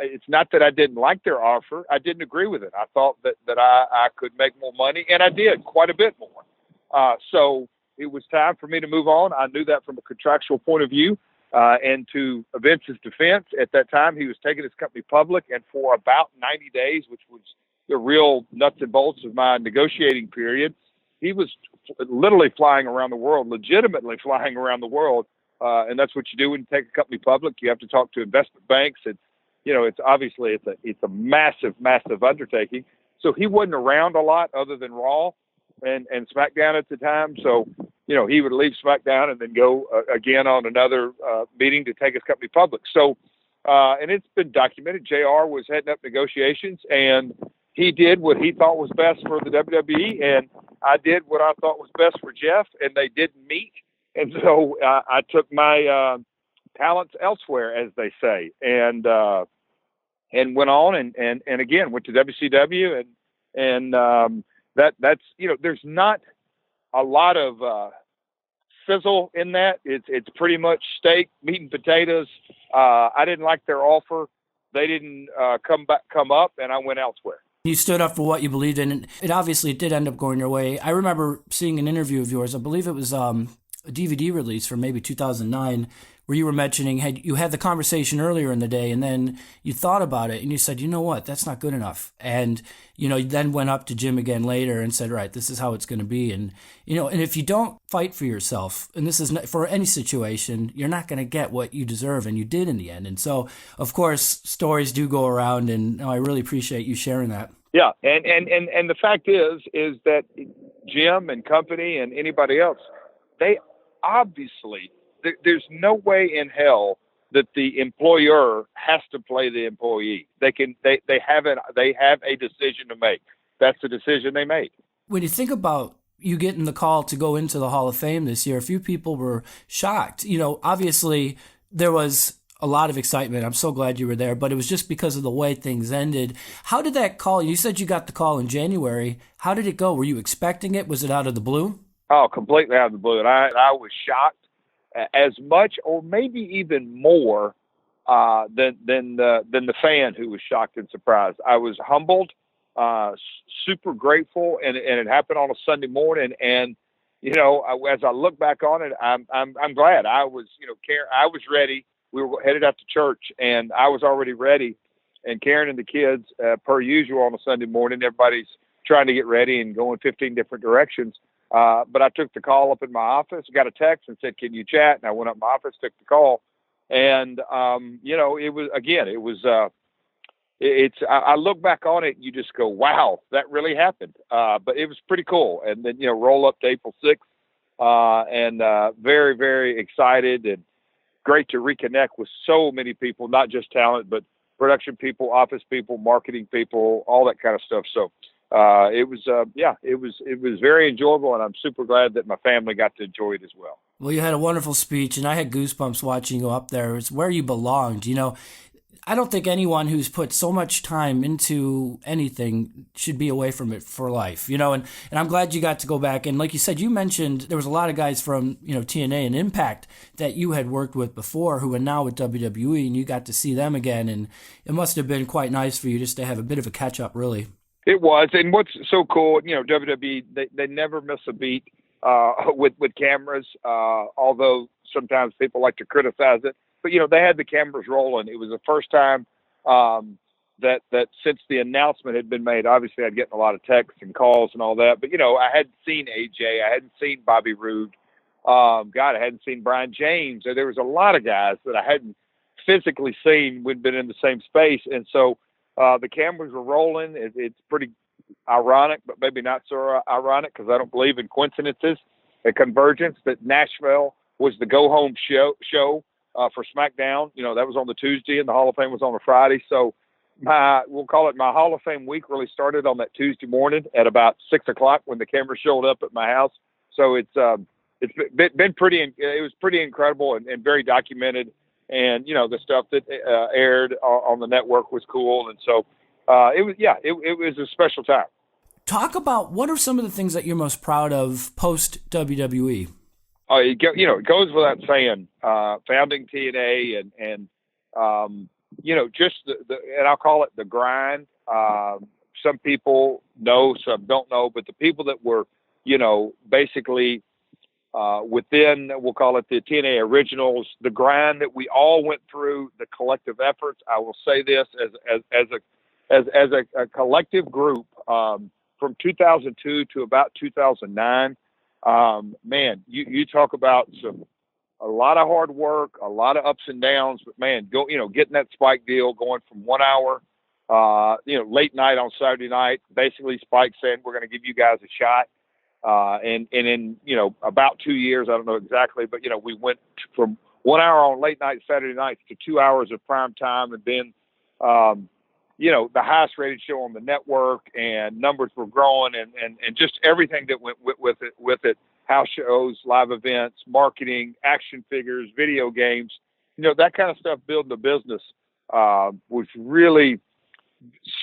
it's not that I didn't like their offer. I didn't agree with it. I thought that I could make more money, and I did quite a bit more. So it was time for me to move on. I knew that from a contractual point of view, and to Vince's defense, at that time, he was taking his company public, and for about 90 days, which was the real nuts and bolts of my negotiating period, he was literally flying around the world, legitimately flying around the world. And that's what you do when you take a company public. You have to talk to investment banks. It's obviously it's a massive, massive undertaking. So he wasn't around a lot other than Raw and SmackDown at the time. So, he would leave SmackDown and then go again on another meeting to take his company public. So and it's been documented. JR was heading up negotiations, and he did what he thought was best for the WWE, and I did what I thought was best for Jeff, and they didn't meet. And so I took my talents elsewhere, as they say, and went on and again went to WCW, and that's there's not a lot of sizzle in that. It's pretty much steak, meat and potatoes. I didn't like their offer. They didn't come up, and I went elsewhere. You stood up for what you believed in, and it obviously did end up going your way. I remember seeing an interview of yours. I believe it was a DVD release from maybe 2009, where you were mentioning you had the conversation earlier in the day, and then you thought about it, and you said, you know what, that's not good enough. And, you then went up to Jim again later and said, right, this is how it's going to be. And, and if you don't fight for yourself, and this is not, for any situation, you're not going to get what you deserve, and you did in the end. And so, of course, stories do go around, and I really appreciate you sharing that. Yeah, and the fact is that Jim and company and anybody else, they obviously, there's no way in hell that the employer has to play the employee. They have a decision to make. That's the decision they made. When you think about you getting the call to go into the Hall of Fame this year, a few people were shocked. Obviously there was a lot of excitement. I'm so glad you were there, but it was just because of the way things ended. How did that call? You said you got the call in January. How did it go? Were you expecting it? Was it out of the blue? Oh, completely out of the blue. And I was shocked as much, or maybe even more, than the fan who was shocked and surprised. I was humbled, super grateful, and it happened on a Sunday morning. And as I look back on it, I'm glad. I was I was ready. We were headed out to church, and I was already ready. And Karen and the kids, per usual on a Sunday morning, everybody's trying to get ready and going 15 different directions. But I took the call up in my office, got a text and said, can you chat? And I went up in my office, took the call. And, I look back on it, you just go, wow, that really happened. But it was pretty cool. And then, roll up to April 6th, and very, very excited and great to reconnect with so many people, not just talent, but production people, office people, marketing people, all that kind of stuff. So, it was very enjoyable, and I'm super glad that my family got to enjoy it as well. Well, you had a wonderful speech, and I had goosebumps watching you up there. It's where you belonged. I don't think anyone who's put so much time into anything should be away from it for life, and I'm glad you got to go back. And like you said, you mentioned there was a lot of guys from, TNA and Impact that you had worked with before who are now with WWE, and you got to see them again. And it must have been quite nice for you just to have a bit of a catch up, really. It was. And what's so cool, WWE, they never miss a beat with cameras, although sometimes people like to criticize it. But, they had the cameras rolling. It was the first time that since the announcement had been made, obviously I'd gotten a lot of texts and calls and all that. But, I hadn't seen AJ. I hadn't seen Bobby Roode. I hadn't seen Brian James. There was a lot of guys that I hadn't physically seen. We'd been in the same space. And so the cameras were rolling. It's pretty ironic, but maybe not so ironic because I don't believe in coincidences. A convergence that Nashville was the go-home show for SmackDown. That was on the Tuesday, and the Hall of Fame was on a Friday. So we'll call it my Hall of Fame week really started on that Tuesday morning at about 6 o'clock when the camera showed up at my house. So it's been pretty. It was pretty incredible and very documented. And the stuff that aired on the network was cool. And so it was a special time. Talk about what are some of the things that you're most proud of post WWE. It goes without saying, founding TNA and just and I'll call it the grind. Some people know, some don't know, but the people that were, basically within, we'll call it the TNA originals, the grind that we all went through, the collective efforts. I will say this as a collective group, from 2002 to about 2009. Man, you talk about a lot of hard work, a lot of ups and downs, but man, getting that Spike deal going from 1 hour, late night on Saturday night, basically Spike saying, we're going to give you guys a shot. And in, about 2 years, I don't know exactly, but, we went from 1 hour on late night Saturday nights to 2 hours of prime time, and then, the highest rated show on the network, and numbers were growing, and just everything that went with it, house shows, live events, marketing, action figures, video games, that kind of stuff, building the business, was really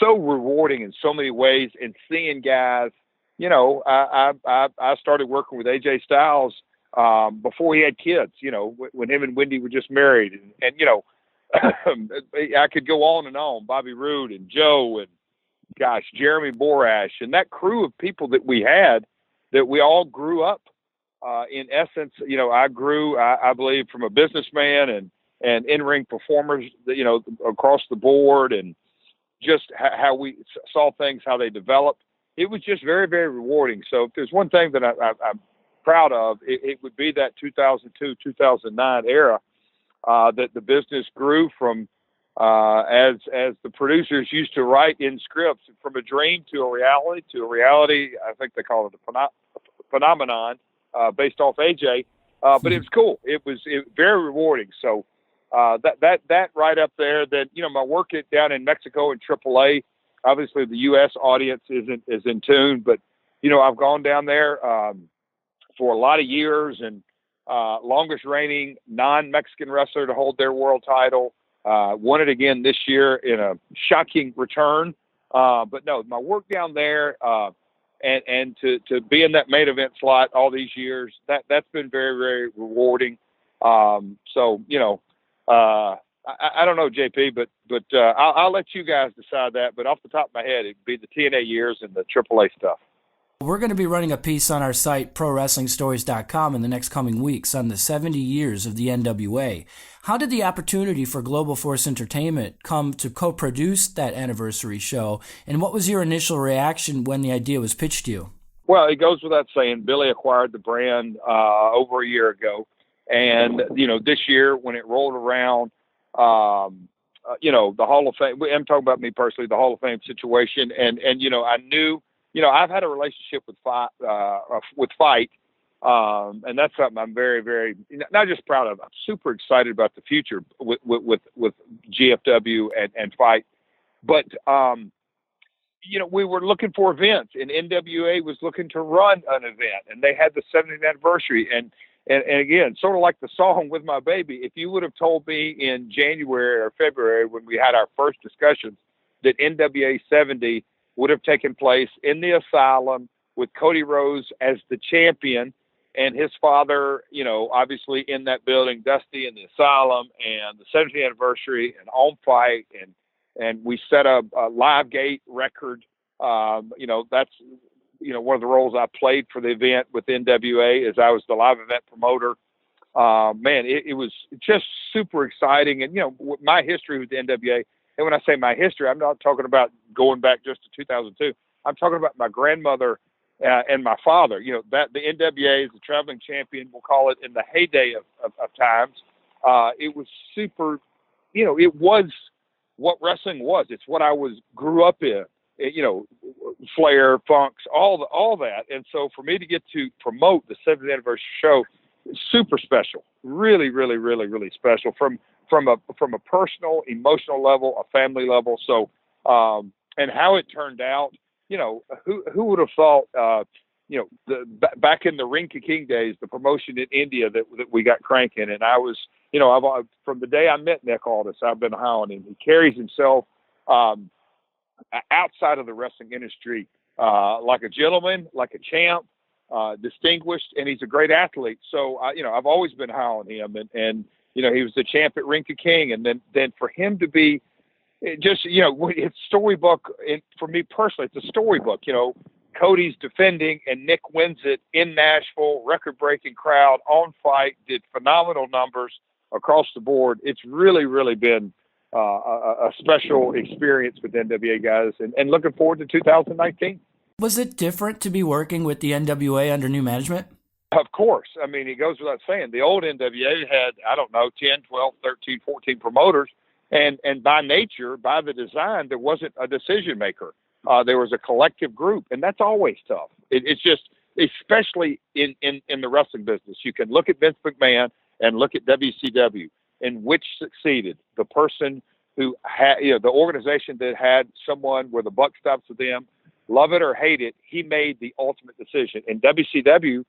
so rewarding in so many ways. And seeing guys, I started working with AJ Styles before he had kids, when him and Wendy were just married, and I could go on and on. Bobby Roode and Joe and Jeremy Borash, and that crew of people that we had, that we all grew up. In essence, I grew, I believe, from a businessman and in-ring performers, across the board, and just how we saw things, how they developed. It was just very, very rewarding. So if there's one thing that I'm proud of, it would be that 2002, 2009 era, that the business grew from, as the producers used to write in scripts, from a dream to a reality. I think they call it a phenomenon, based off AJ. But it was cool. It was very rewarding. So, that right up there, that, my work down in Mexico in AAA, obviously the U.S. audience is in tune, but, I've gone down there, for a lot of years, and, longest reigning non-Mexican wrestler to hold their world title, won it again this year in a shocking return. But no, my work down there, and to be in that main event slot all these years, that's been very, very rewarding. So, I don't know, JP, but I'll let you guys decide that. But off the top of my head, it'd be the TNA years and the AAA stuff. We're going to be running a piece on our site, ProWrestlingStories.com, in the next coming weeks on the 70 years of the NWA. How did the opportunity for Global Force Entertainment come to co-produce that anniversary show, and what was your initial reaction when the idea was pitched to you? Well, it goes without saying, Billy acquired the brand over a year ago. And, this year when it rolled around, the Hall of Fame, I'm talking about me personally, the Hall of Fame situation. And I knew, I've had a relationship with Fight. And that's something I'm very, very, not just proud of, I'm super excited about the future with GFW and Fight. But, we were looking for events, and NWA was looking to run an event, and they had the 70th anniversary. And again, sort of like the song With My Baby, if you would have told me in January or February when we had our first discussions that NWA 70 would have taken place in the Asylum with Cody Rhodes as the champion and his father, obviously in that building, Dusty in the Asylum, and the 70th anniversary and on Fight, and we set a live gate record. That's, one of the roles I played for the event with NWA, is I was the live event promoter. Man, it was just super exciting. And, my history with the NWA, and when I say my history, I'm not talking about going back just to 2002. I'm talking about my grandmother and my father. That the NWA is the traveling champion, we'll call it, in the heyday of times. It was super, it was what wrestling was. It's what I grew up in. Flair, Funks, all that. And so for me to get to promote the 70th anniversary show is super special. Really, really, really, really special from a personal, emotional level, a family level. So, and how it turned out, who would have thought, back in the Ring King days, the promotion in India that we got cranking. And I was, I've from the day I met Nick Aldis, I've been hounding him. He carries himself, outside of the wrestling industry, like a gentleman, like a champ, distinguished, and he's a great athlete. So, I've always been high on him, and he was the champ at Ring King, and then for him to be just, it's storybook, and for me personally, it's a storybook. Cody's defending, and Nick wins it in Nashville, record-breaking crowd, on Fight, did phenomenal numbers across the board. It's really, really been a special experience with NWA guys, and looking forward to 2019. Was it different to be working with the NWA under new management? Of course. I mean, it goes without saying. The old NWA had, 10, 12, 13, 14 promoters, and by nature, by the design, there wasn't a decision maker. There was a collective group, and that's always tough. It's just, especially in the wrestling business. You can look at Vince McMahon, and look at WCW and which succeeded. The person who had, the organization that had someone where the buck stops with them, love it or hate it, he made the ultimate decision. In WCW,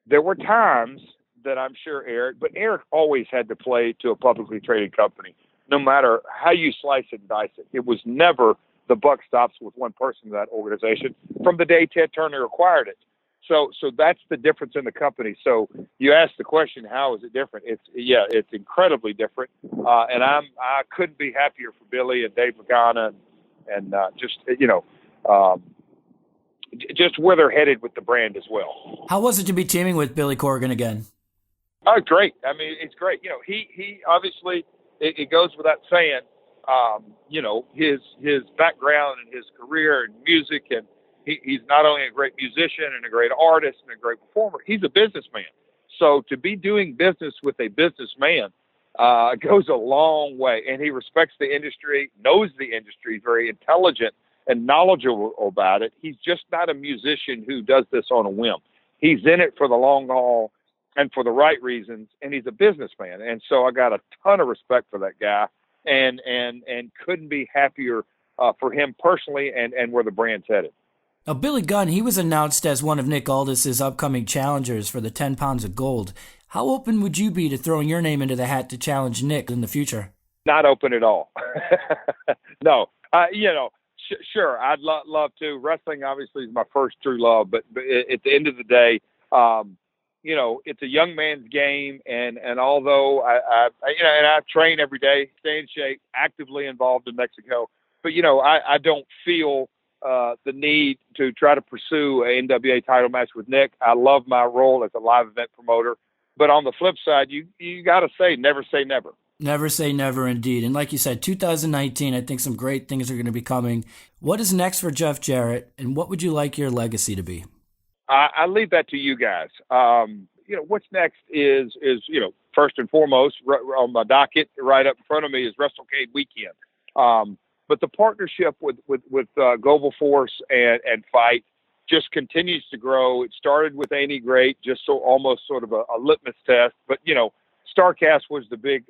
there were times that I'm sure but Eric always had to play to a publicly traded company, no matter how you slice it and dice it. It was never the buck stops with one person in that organization from the day Ted Turner acquired it. So that's the difference in the company. So you asked the question, how is it different? It's incredibly different. And I couldn't be happier for Billy and Dave Lagana and just where they're headed with the brand as well. How was it to be teaming with Billy Corgan again? Oh, great. I mean, it's great. He obviously, it goes without saying, his background and his career in music, and he's not only a great musician and a great artist and a great performer, he's a businessman. So to be doing business with a businessman goes a long way. And he respects the industry, knows the industry, very intelligent and knowledgeable about it. He's just not a musician who does this on a whim. He's in it for the long haul and for the right reasons, and he's a businessman. And so I got a ton of respect for that guy, and couldn't be happier for him personally and where the brand's headed. Now, Billy Gunn, he was announced as one of Nick Aldis's upcoming challengers for the 10 pounds of gold. How open would you be to throwing your name into the hat to challenge Nick in the future? Not open at all. No. Sure, I'd love to. Wrestling obviously is my first true love, but at the end of the day, it's a young man's game, and although I train every day, stay in shape, actively involved in Mexico, but I don't feel the need to try to pursue an NWA title match with Nick. I love my role as a live event promoter, but on the flip side, you got to say never say never. Never say never, indeed. And like you said, 2019, I think some great things are going to be coming. What is next for Jeff Jarrett, and what would you like your legacy to be? I leave that to you guys. What's next is first and foremost on my docket right up in front of me is WrestleCade weekend. But the partnership with Global Force and Fight just continues to grow. It started with Ain't Great, just so almost sort of a litmus test, but StarCast was the big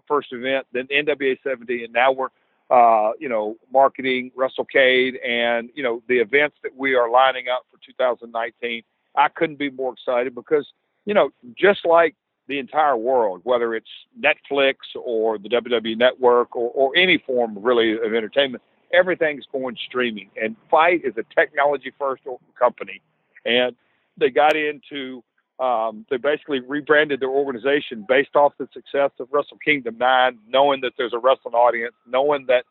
first event, then NWA 70, and now we're, marketing WrestleCade and, the events that we are lining up for 2019. I couldn't be more excited because, just like the entire world, whether it's Netflix or the WWE Network or any form really of entertainment, everything's going streaming. And Fight is a technology-first company, and they got into they basically rebranded their organization based off the success of Wrestle Kingdom 9, knowing that there's a wrestling audience, knowing that,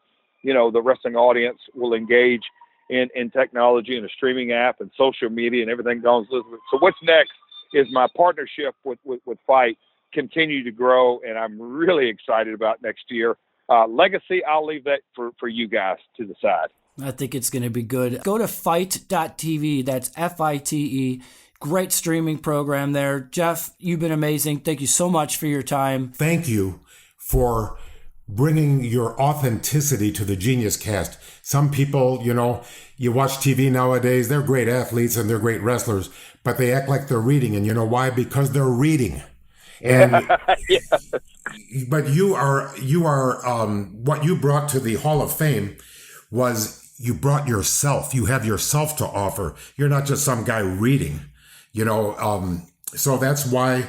the wrestling audience will engage in technology and a streaming app and social media and everything goes with it. So what's next is my partnership with Fight continue to grow, and I'm really excited about next year. Legacy, I'll leave that for you guys to decide. I think it's going to be good. Go to fight.tv. That's FITE. Great streaming program there. Jeff, you've been amazing. Thank you so much for your time. Thank you for bringing your authenticity to the Genius Cast. Some people, you watch TV nowadays, they're great athletes and they're great wrestlers, but they act like they're reading. And you know why? Because they're reading. And yes. But you are what you brought to the Hall of Fame was you brought yourself. You have yourself to offer. You're not just some guy reading. So that's why,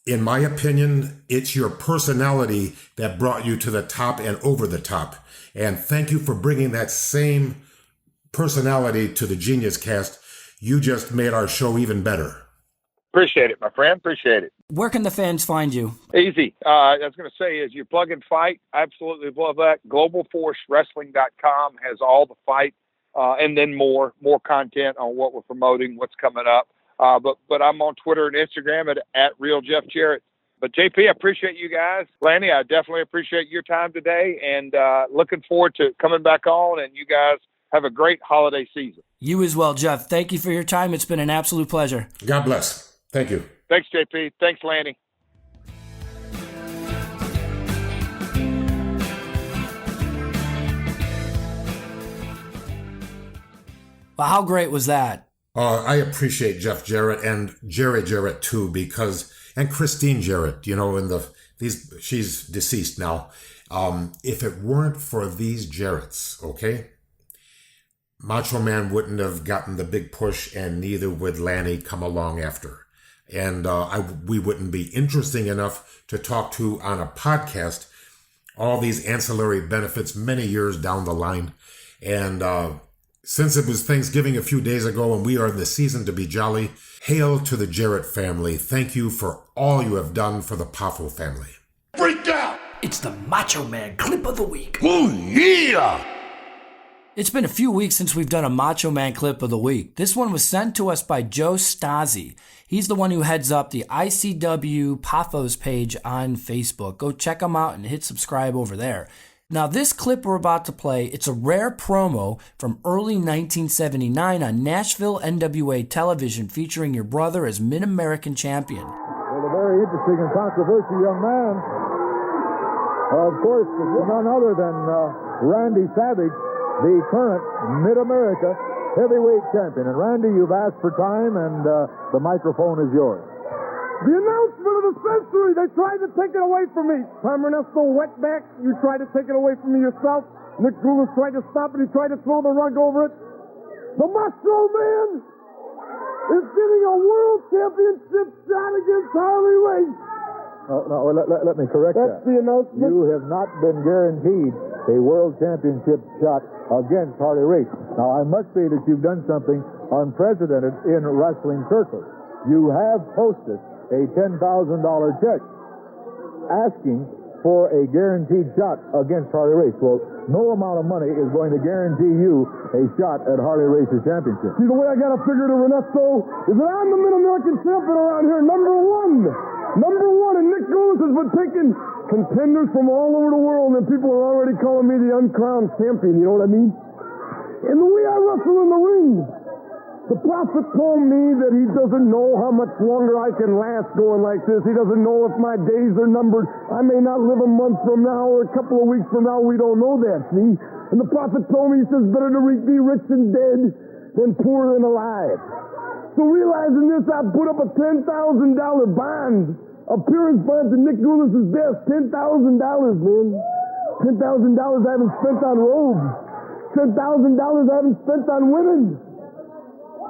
in my opinion, it's your personality that brought you to the top and over the top. And thank you for bringing that same personality to the Genius Cast. You just made our show even better. Appreciate it, my friend. Appreciate it. Where can the fans find you? Easy. I was going to say is you plug in Fight. Absolutely love that. GlobalForceWrestling.com has all the Fight and then more content on what we're promoting, what's coming up. But I'm on Twitter and Instagram at Real Jeff Jarrett. But JP, I appreciate you guys. Lanny, I definitely appreciate your time today, and looking forward to coming back on. And you guys have a great holiday season. You as well, Jeff. Thank you for your time. It's been an absolute pleasure. God bless. Thank you. Thanks, JP. Thanks, Lanny. Well, how great was that? I appreciate Jeff Jarrett and Jerry Jarrett too, because and Christine Jarrett, she's deceased now. If it weren't for these Jarretts, okay, Macho Man wouldn't have gotten the big push, and neither would Lanny come along after. And we wouldn't be interesting enough to talk to on a podcast all these ancillary benefits many years down the line. And since it was Thanksgiving a few days ago and we are in the season to be jolly, hail to the Jarrett family. Thank you for all you have done for the Poffo family. Freak out! It's the Macho Man Clip of the Week. Oh, yeah! It's been a few weeks since we've done a Macho Man Clip of the Week. This one was sent to us by Joe Stasi. He's the one who heads up the ICW Poffos page on Facebook. Go check him out and hit subscribe over there. Now, this clip we're about to play, it's a rare promo from early 1979 on Nashville NWA television featuring your brother as Mid-American Champion. Well, a very interesting and controversial young man. Of course, it's none other than Randy Savage, the current Mid-America heavyweight champion. And Randy, you've asked for time, and the microphone is yours. The announcement of the century, they tried to take it away from me. Tom Ernesto, wetback, you tried to take it away from me yourself. Nick Gulas tried to stop it, he tried to throw the rug over it. The Macho Man is getting a world championship shot against Harley Race. No, let me correct that. That's the announcement. You have not been guaranteed a world championship shot against Harley Race. Now, I must say that you've done something unprecedented in wrestling circles. You have posted a $10,000 check asking for a guaranteed shot against Harley Race. Well, no amount of money is going to guarantee you a shot at Harley Race's championship. See, the way I got to figure it, Ernesto, is that I'm the Mid-American champion around here, number one. Number one, and Nick Gulas has been taking contenders from all over the world, and people are already calling me the uncrowned champion, you know what I mean? And the way I wrestle in the ring, the prophet told me that he doesn't know how much longer I can last going like this. He doesn't know if my days are numbered. I may not live a month from now or a couple of weeks from now. We don't know that, see? And the prophet told me, he says, better to be rich and dead than poor and alive. So realizing this, I put up a $10,000 bond, appearance bond to Nick Gulas' death. $10,000, man. $10,000 I haven't spent on robes. $10,000 I haven't spent on women.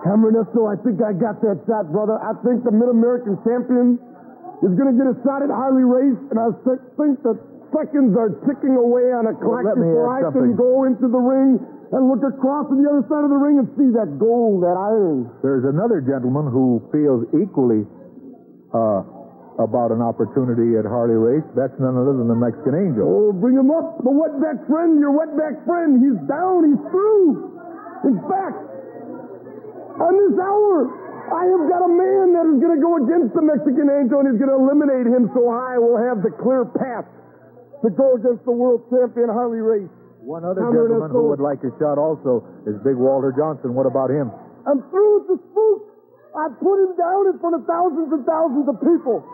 Ernesto, I think I got that shot, brother. I think the Mid-American champion is going to get a shot at Harley Race, and I think that seconds are ticking away on a clock before I can go into the ring and look across on the other side of the ring and see that gold, that iron. There's another gentleman who feels equally about an opportunity at Harley Race. That's none other than the Mexican Angel. Oh, bring him up. The wetback friend, your wetback friend. He's down. He's through. In fact, on this hour, I have got a man that is going to go against the Mexican Angel, and he's going to eliminate him, so I will have the clear path to go against the world champion Harley Race. One other gentleman who would like a shot also is Big Walter Johnson. What about him? I'm through with the spook. I put him down in front of thousands and thousands of people.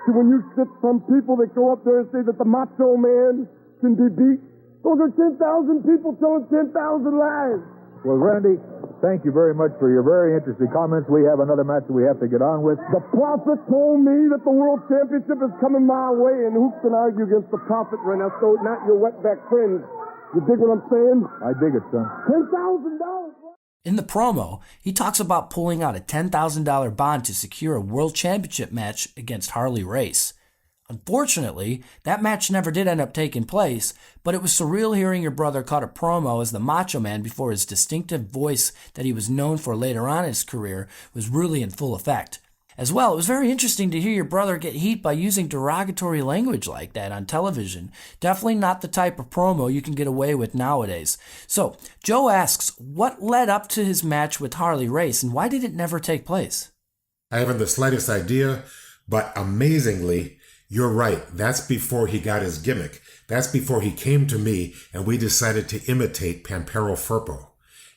See, when you sit some people that go up there and say that the Macho Man can be beat, those are 10,000 people telling 10,000 lies. Well, Randy, thank you very much for your very interesting comments. We have another match that we have to get on with. The prophet told me that the world championship is coming my way, and who can argue against the prophet, Ernesto? Not your wetback friend. You dig what I'm saying? I dig it, son. $10,000. In the promo, he talks about pulling out a $10,000 bond to secure a world championship match against Harley Race. Unfortunately, that match never did end up taking place, but it was surreal hearing your brother cut a promo as the Macho Man before his distinctive voice that he was known for later on in his career was really in full effect. As well, it was very interesting to hear your brother get heat by using derogatory language like that on television. Definitely not the type of promo you can get away with nowadays. So, Joe asks, what led up to his match with Harley Race, and why did it never take place? I haven't the slightest idea, but amazingly, you're right. That's before he got his gimmick. That's before he came to me and we decided to imitate Pampero Firpo.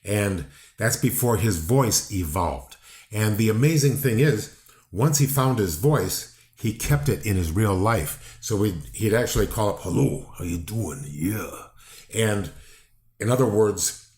And that's before his voice evolved. And the amazing thing is, once he found his voice, he kept it in his real life. So he'd actually call up, hello, how you doing? Yeah. And in other words,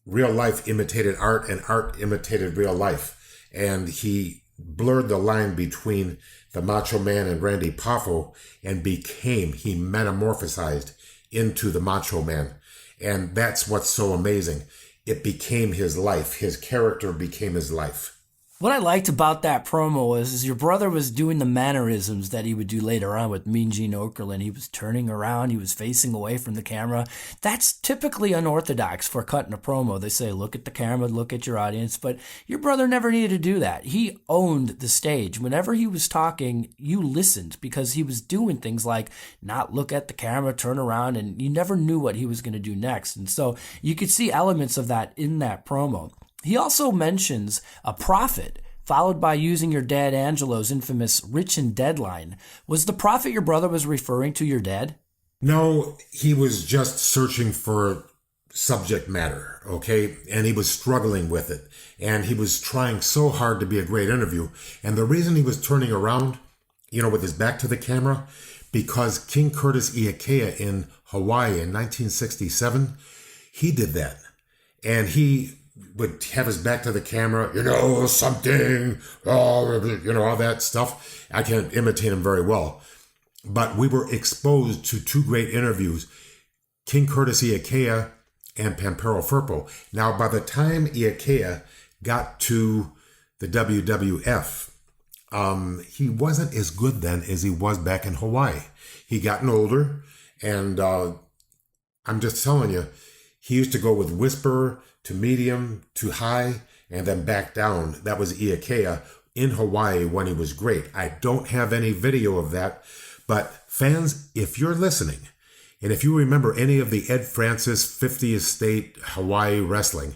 real life imitated art and art imitated real life. And he blurred the line between the Macho Man and Randy Poffo and he metamorphosized into the Macho Man. And that's what's so amazing. It became his life. His character became his life. What I liked about that promo is your brother was doing the mannerisms that he would do later on with Mean Gene Okerlund. He was turning around. He was facing away from the camera. That's typically unorthodox for cutting a promo. They say, look at the camera, look at your audience. But your brother never needed to do that. He owned the stage. Whenever he was talking, you listened because he was doing things like not look at the camera, turn around, and you never knew what he was going to do next. And so you could see elements of that in that promo. He also mentions a prophet, followed by using your dad Angelo's infamous Rich and Dead line. Was the prophet your brother was referring to your dad? No, he was just searching for subject matter, okay? And he was struggling with it. And he was trying so hard to be a great interview. And the reason he was turning around, with his back to the camera, because King Curtis Iakea in Hawaii in 1967, he did that. And he would have his back to the camera, something, all that stuff. I can't imitate him very well. But we were exposed to two great interviews, King Curtis Iakea and Pampero Firpo. Now, by the time Iakea got to the WWF, he wasn't as good then as he was back in Hawaii. He gotten older, and I'm just telling you, he used to go with whisper to medium to high and then back down. That was Iakea in Hawaii when he was great. I don't have any video of that, but fans, if you're listening, and if you remember any of the Ed Francis 50th State Hawaii Wrestling,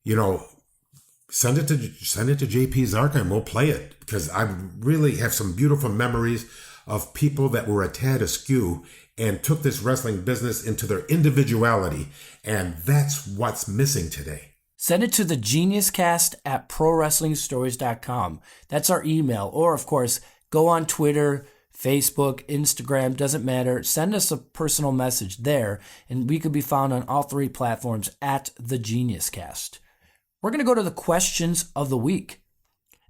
send it to JP Zarka and we'll play it, because I really have some beautiful memories of people that were a tad askew and took this wrestling business into their individuality. And that's what's missing today. Send it to the GeniusCast at ProWrestlingStories.com. That's our email. Or, of course, go on Twitter, Facebook, Instagram, doesn't matter. Send us a personal message there, and we could be found on all three platforms at the GeniusCast. We're going to go to the questions of the week.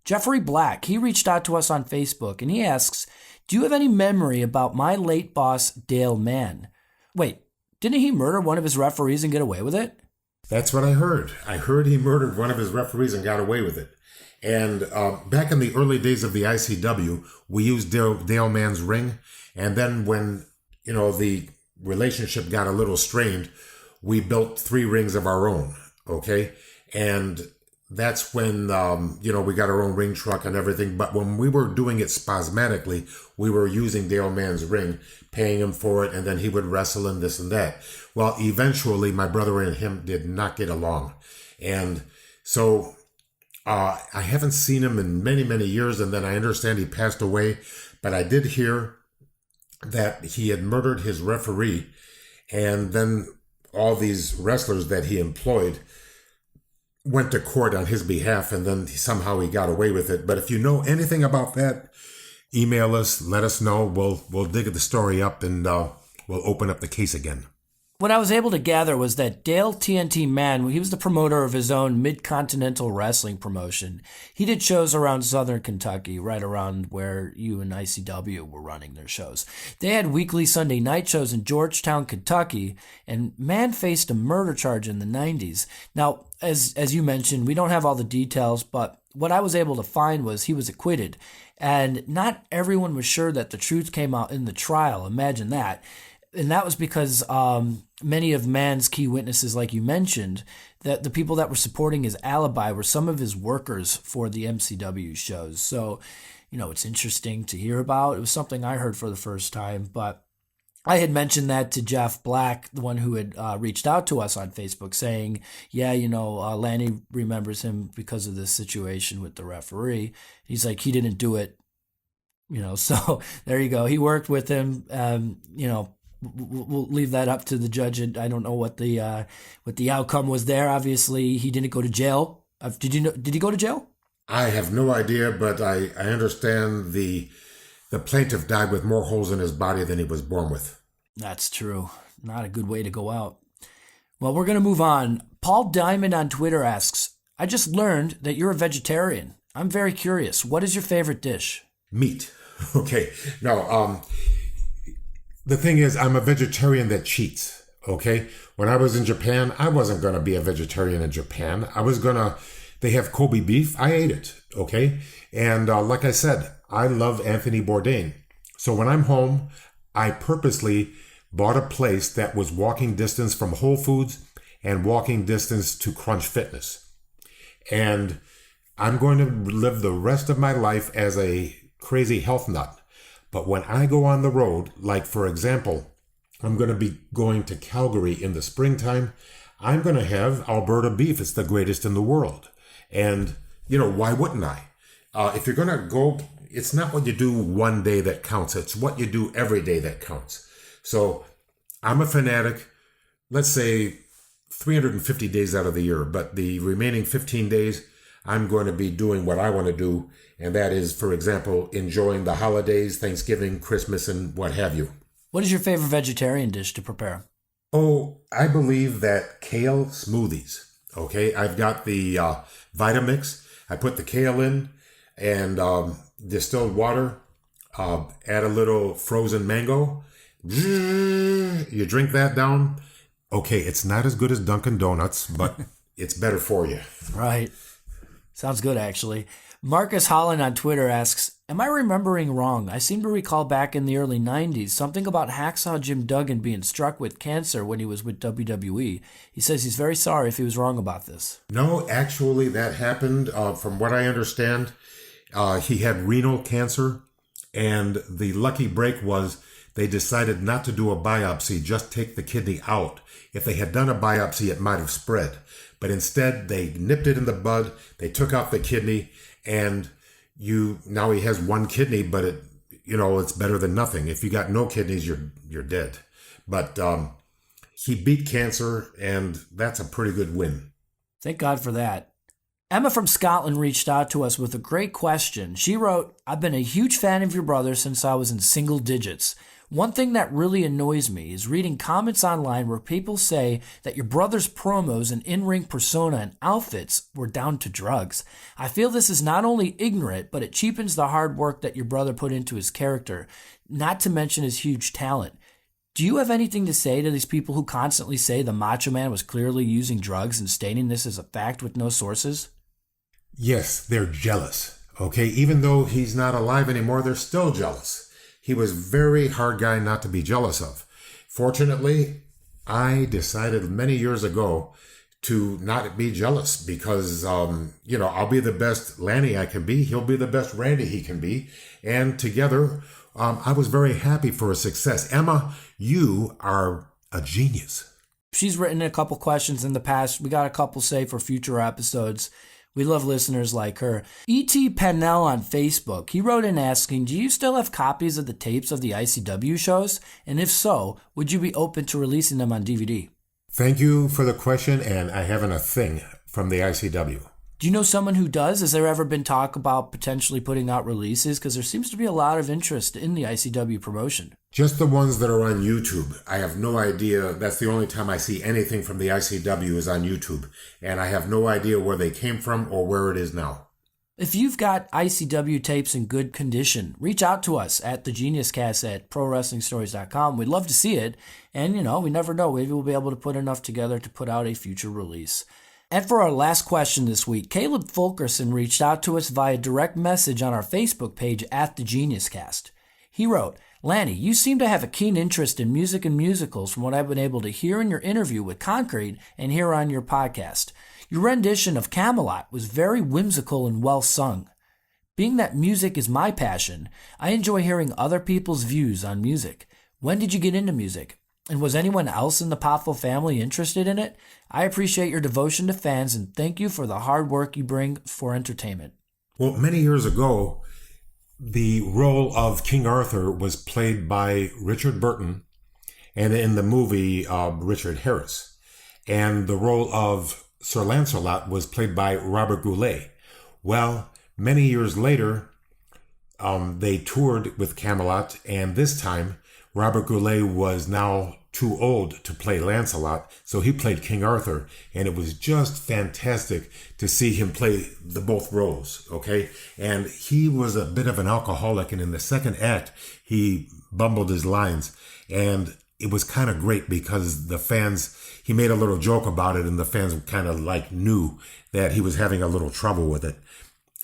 Jeffrey Black, he reached out to us on Facebook, and he asks, do you have any memory about my late boss, Dale Mann? Wait, didn't he murder one of his referees and get away with it? That's what I heard. I heard he murdered one of his referees and got away with it. And back in the early days of the ICW, we used Dale Mann's ring. And then when, the relationship got a little strained, we built 3 rings of our own, okay? And that's when, we got our own ring truck and everything. But when we were doing it spasmodically, we were using Dale Mann's ring, paying him for it, and then he would wrestle and this and that. Well, eventually, my brother and him did not get along. And so I haven't seen him in many, many years, and then I understand he passed away. But I did hear that he had murdered his referee, and then all these wrestlers that he employed went to court on his behalf, and then somehow he got away with it. But if you know anything about that, email us, let us know. We'll dig the story up, and we'll open up the case again. What I was able to gather was that Dale TNT Mann, he was the promoter of his own mid-continental wrestling promotion. He did shows around southern Kentucky, right around where you and ICW were running their shows. They had weekly Sunday night shows in Georgetown, Kentucky, and Mann faced a murder charge in the 90s. Now, as you mentioned, we don't have all the details, but what I was able to find was he was acquitted. And not everyone was sure that the truth came out in the trial. Imagine that. And that was because many of Mann's key witnesses, like you mentioned, that the people that were supporting his alibi were some of his workers for the MCW shows. So, it's interesting to hear about. It was something I heard for the first time, but I had mentioned that to Jeff Black, the one who had reached out to us on Facebook saying, Lanny remembers him because of this situation with the referee. He's like, he didn't do it, so there you go. He worked with him, We'll leave that up to the judge. I don't know what the outcome was there. Obviously, he didn't go to jail. Did he go to jail? I have no idea, but I understand the plaintiff died with more holes in his body than he was born with. That's true. Not a good way to go out. Well, we're going to move on. Paul Diamond on Twitter asks, I just learned that you're a vegetarian. I'm very curious. What is your favorite dish? Meat. Okay. No, the thing is, I'm a vegetarian that cheats. Okay. When I was in Japan, I wasn't going to be a vegetarian in Japan. They have Kobe beef. I ate it. Okay. And like I said, I love Anthony Bourdain. So when I'm home, I purposely bought a place that was walking distance from Whole Foods and walking distance to Crunch Fitness. And I'm going to live the rest of my life as a crazy health nut. But when I go on the road, like for example, I'm going to be going to Calgary in the springtime, I'm going to have Alberta beef. It's the greatest in the world. And, why wouldn't I? If you're going to go, it's not what you do one day that counts. It's what you do every day that counts. So I'm a fanatic, let's say 350 days out of the year, but the remaining 15 days, I'm going to be doing what I want to do. And that is, for example, enjoying the holidays, Thanksgiving, Christmas, and what have you. What is your favorite vegetarian dish to prepare? Oh, I believe that kale smoothies. Okay, I've got the Vitamix. I put the kale in and distilled water. Add a little frozen mango. You drink that down. Okay, it's not as good as Dunkin' Donuts, but it's better for you. Right. Sounds good, actually. Marcus Holland on Twitter asks, am I remembering wrong? I seem to recall back in the early 90s something about Hacksaw Jim Duggan being struck with cancer when he was with WWE. He says he's very sorry if he was wrong about this. No, actually, that happened. From what I understand, he had renal cancer, and the lucky break was they decided not to do a biopsy, just take the kidney out. If they had done a biopsy, it might have spread. But instead, they nipped it in the bud, they took out the kidney, and now he has one kidney, but it's better than nothing. If you got no kidneys, you're dead. But he beat cancer, and that's a pretty good win. Thank God for that. Emma from Scotland reached out to us with a great question. She wrote, I've been a huge fan of your brother since I was in single digits. One thing that really annoys me is reading comments online where people say that your brother's promos and in-ring persona and outfits were down to drugs. I feel this is not only ignorant, but it cheapens the hard work that your brother put into his character, not to mention his huge talent. Do you have anything to say to these people who constantly say the Macho Man was clearly using drugs and stating this as a fact with no sources? Yes, they're jealous. Okay, even though he's not alive anymore, they're still jealous. He was a very hard guy not to be jealous of. Fortunately, I decided many years ago to not be jealous because, I'll be the best Lanny I can be. He'll be the best Randy he can be. And together, I was very happy for his success. Emma, you are a genius. She's written a couple questions in the past. We got a couple saved for future episodes. We love listeners like her. E.T. Pennell on Facebook, he wrote in asking, do you still have copies of the tapes of the ICW shows? And if so, would you be open to releasing them on DVD? Thank you for the question, and I haven't a thing from the ICW. Do you know someone who does? Has there ever been talk about potentially putting out releases? Because there seems to be a lot of interest in the ICW promotion. Just the ones that are on YouTube. I have no idea. That's the only time I see anything from the ICW is on YouTube. And I have no idea where they came from or where it is now. If you've got ICW tapes in good condition, reach out to us at thegeniuscast at prowrestlingstories.com. We'd love to see it. And, we never know. Maybe we'll be able to put enough together to put out a future release. And for our last question this week, Caleb Fulkerson reached out to us via direct message on our Facebook page at The Genius Cast. He wrote, Lanny, you seem to have a keen interest in music and musicals from what I've been able to hear in your interview with Concrete and hear on your podcast. Your rendition of Camelot was very whimsical and well sung. Being that music is my passion, I enjoy hearing other people's views on music. When did you get into music? And was anyone else in the Poffo family interested in it? I appreciate your devotion to fans and thank you for the hard work you bring for entertainment. Well, many years ago, the role of King Arthur was played by Richard Burton, and in the movie, Richard Harris. And the role of Sir Lancelot was played by Robert Goulet. Well, many years later, they toured with Camelot, and this time, Robert Goulet was now too old to play Lancelot, so he played King Arthur, and it was just fantastic to see him play the both roles, okay? And he was a bit of an alcoholic, and in the second act, he bumbled his lines, and it was kind of great because the fans, he made a little joke about it, and the fans kind of like knew that he was having a little trouble with it.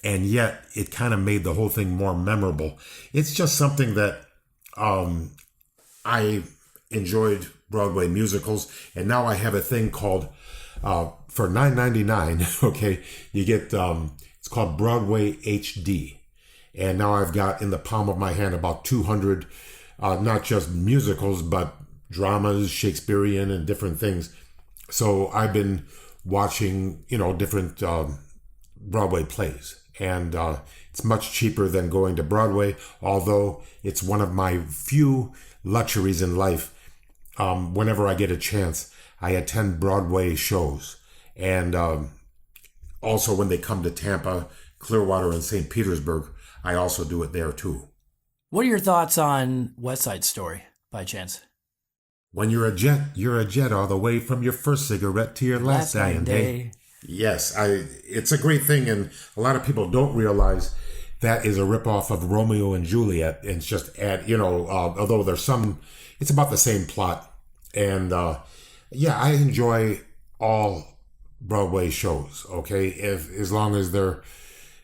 And yet, it kind of made the whole thing more memorable. It's just something that I enjoyed Broadway musicals, and now I have a thing called, for $9.99, okay, you get, it's called Broadway HD. And now I've got in the palm of my hand about 200, not just musicals, but dramas, Shakespearean, and different things. So I've been watching, different Broadway plays. And it's much cheaper than going to Broadway, although it's one of my few luxuries in life. Whenever I get a chance, I attend Broadway shows. And also when they come to Tampa, Clearwater, and St. Petersburg, I also do it there too. What are your thoughts on West Side Story, by chance? When you're a jet all the way from your first cigarette to your last dying day. Yes, it's a great thing, and a lot of people don't realize that is a ripoff of Romeo and Juliet, and it's just although there's some, it's about the same plot, and I enjoy all Broadway shows. Okay, as long as they're,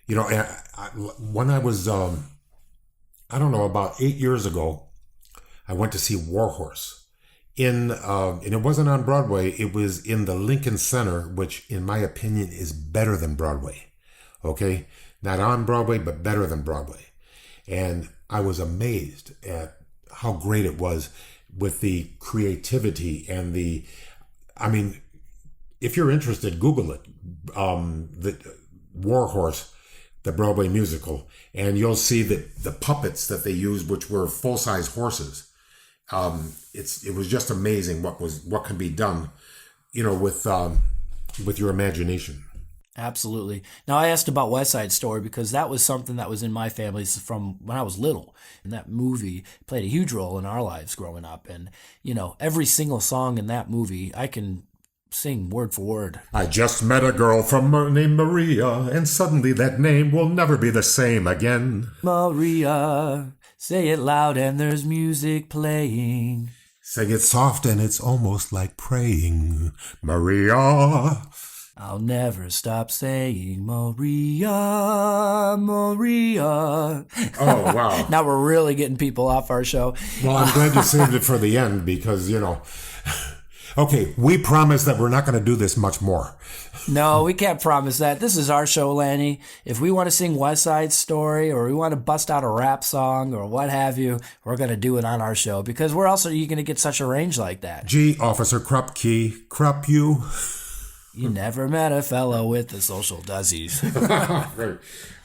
when I was, about 8 years ago, I went to see Warhorse. And it wasn't on Broadway, it was in the Lincoln Center, which in my opinion is better than Broadway. Okay? Not on Broadway, but better than Broadway. And I was amazed at how great it was with the creativity and if you're interested, Google it. The Warhorse, the Broadway musical, and you'll see that the puppets that they used, which were full-size horses, it was just amazing what can be done, with your imagination. Absolutely. Now, I asked about West Side Story because that was something that was in my family from when I was little. And that movie played a huge role in our lives growing up. And, every single song in that movie, I can sing word for word. I just met a girl named Maria, and suddenly that name will never be the same again. Maria, say it loud and there's music playing. Sing it soft and it's almost like praying. Maria. I'll never stop saying Maria, Maria. Oh, wow. Now we're really getting people off our show. Well, I'm glad you saved it for the end because, Okay, we promise that we're not going to do this much more. No, we can't promise that. This is our show, Lanny. If we want to sing West Side Story or we want to bust out a rap song or what have you, we're going to do it on our show because where else are you going to get such a range like that? Gee, Officer Krupke, Krupp you. You never met a fellow with the social disease.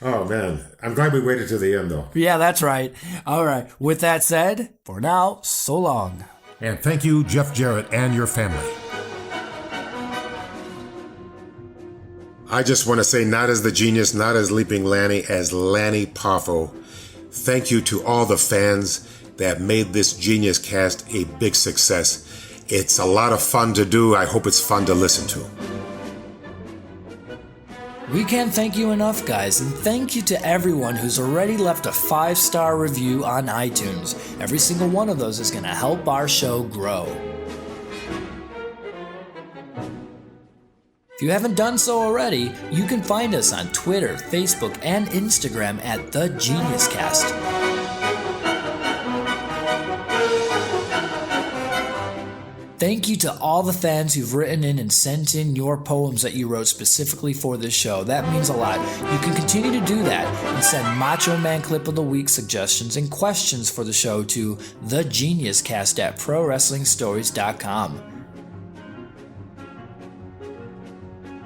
Oh, man. I'm glad we waited to the end, though. Yeah, that's right. All right. With that said, for now, so long. And thank you, Jeff Jarrett, and your family. I just want to say, not as the genius, not as Leaping Lanny, as Lanny Poffo. Thank you to all the fans that made this Genius Cast a big success. It's a lot of fun to do. I hope it's fun to listen to. We can't thank you enough, guys, and thank you to everyone who's already left a 5-star review on iTunes. Every single one of those is going to help our show grow. If you haven't done so already, you can find us on Twitter, Facebook, and Instagram at The Genius Cast. Thank you to all the fans who've written in and sent in your poems that you wrote specifically for this show. That means a lot. You can continue to do that and send Macho Man Clip of the Week suggestions and questions for the show to thegeniuscast@prowrestlingstories.com.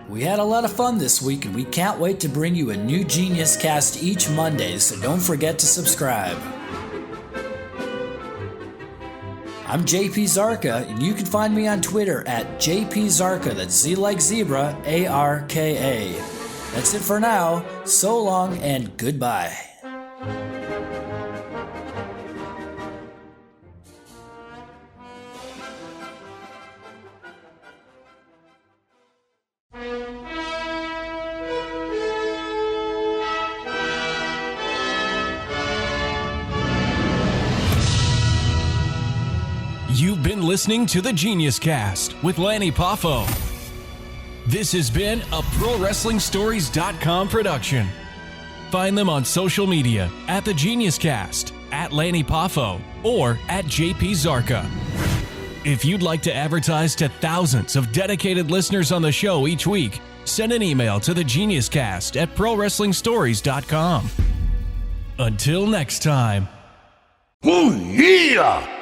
We had a lot of fun this week, and we can't wait to bring you a new Genius Cast each Monday, so don't forget to subscribe. I'm JP Zarka, and you can find me on Twitter at JP Zarka, that's Z like zebra, ARKA. That's it for now. So long and goodbye. listening to the Genius Cast with Lanny Poffo. This has been a ProWrestlingStories.com production. Find them on social media at The Genius Cast, at Lanny Poffo, or at JP Zarka. If you'd like to advertise to thousands of dedicated listeners on the show each week, send an email to The Genius Cast at ProWrestlingStories.com. Until next time. Ooh, yeah!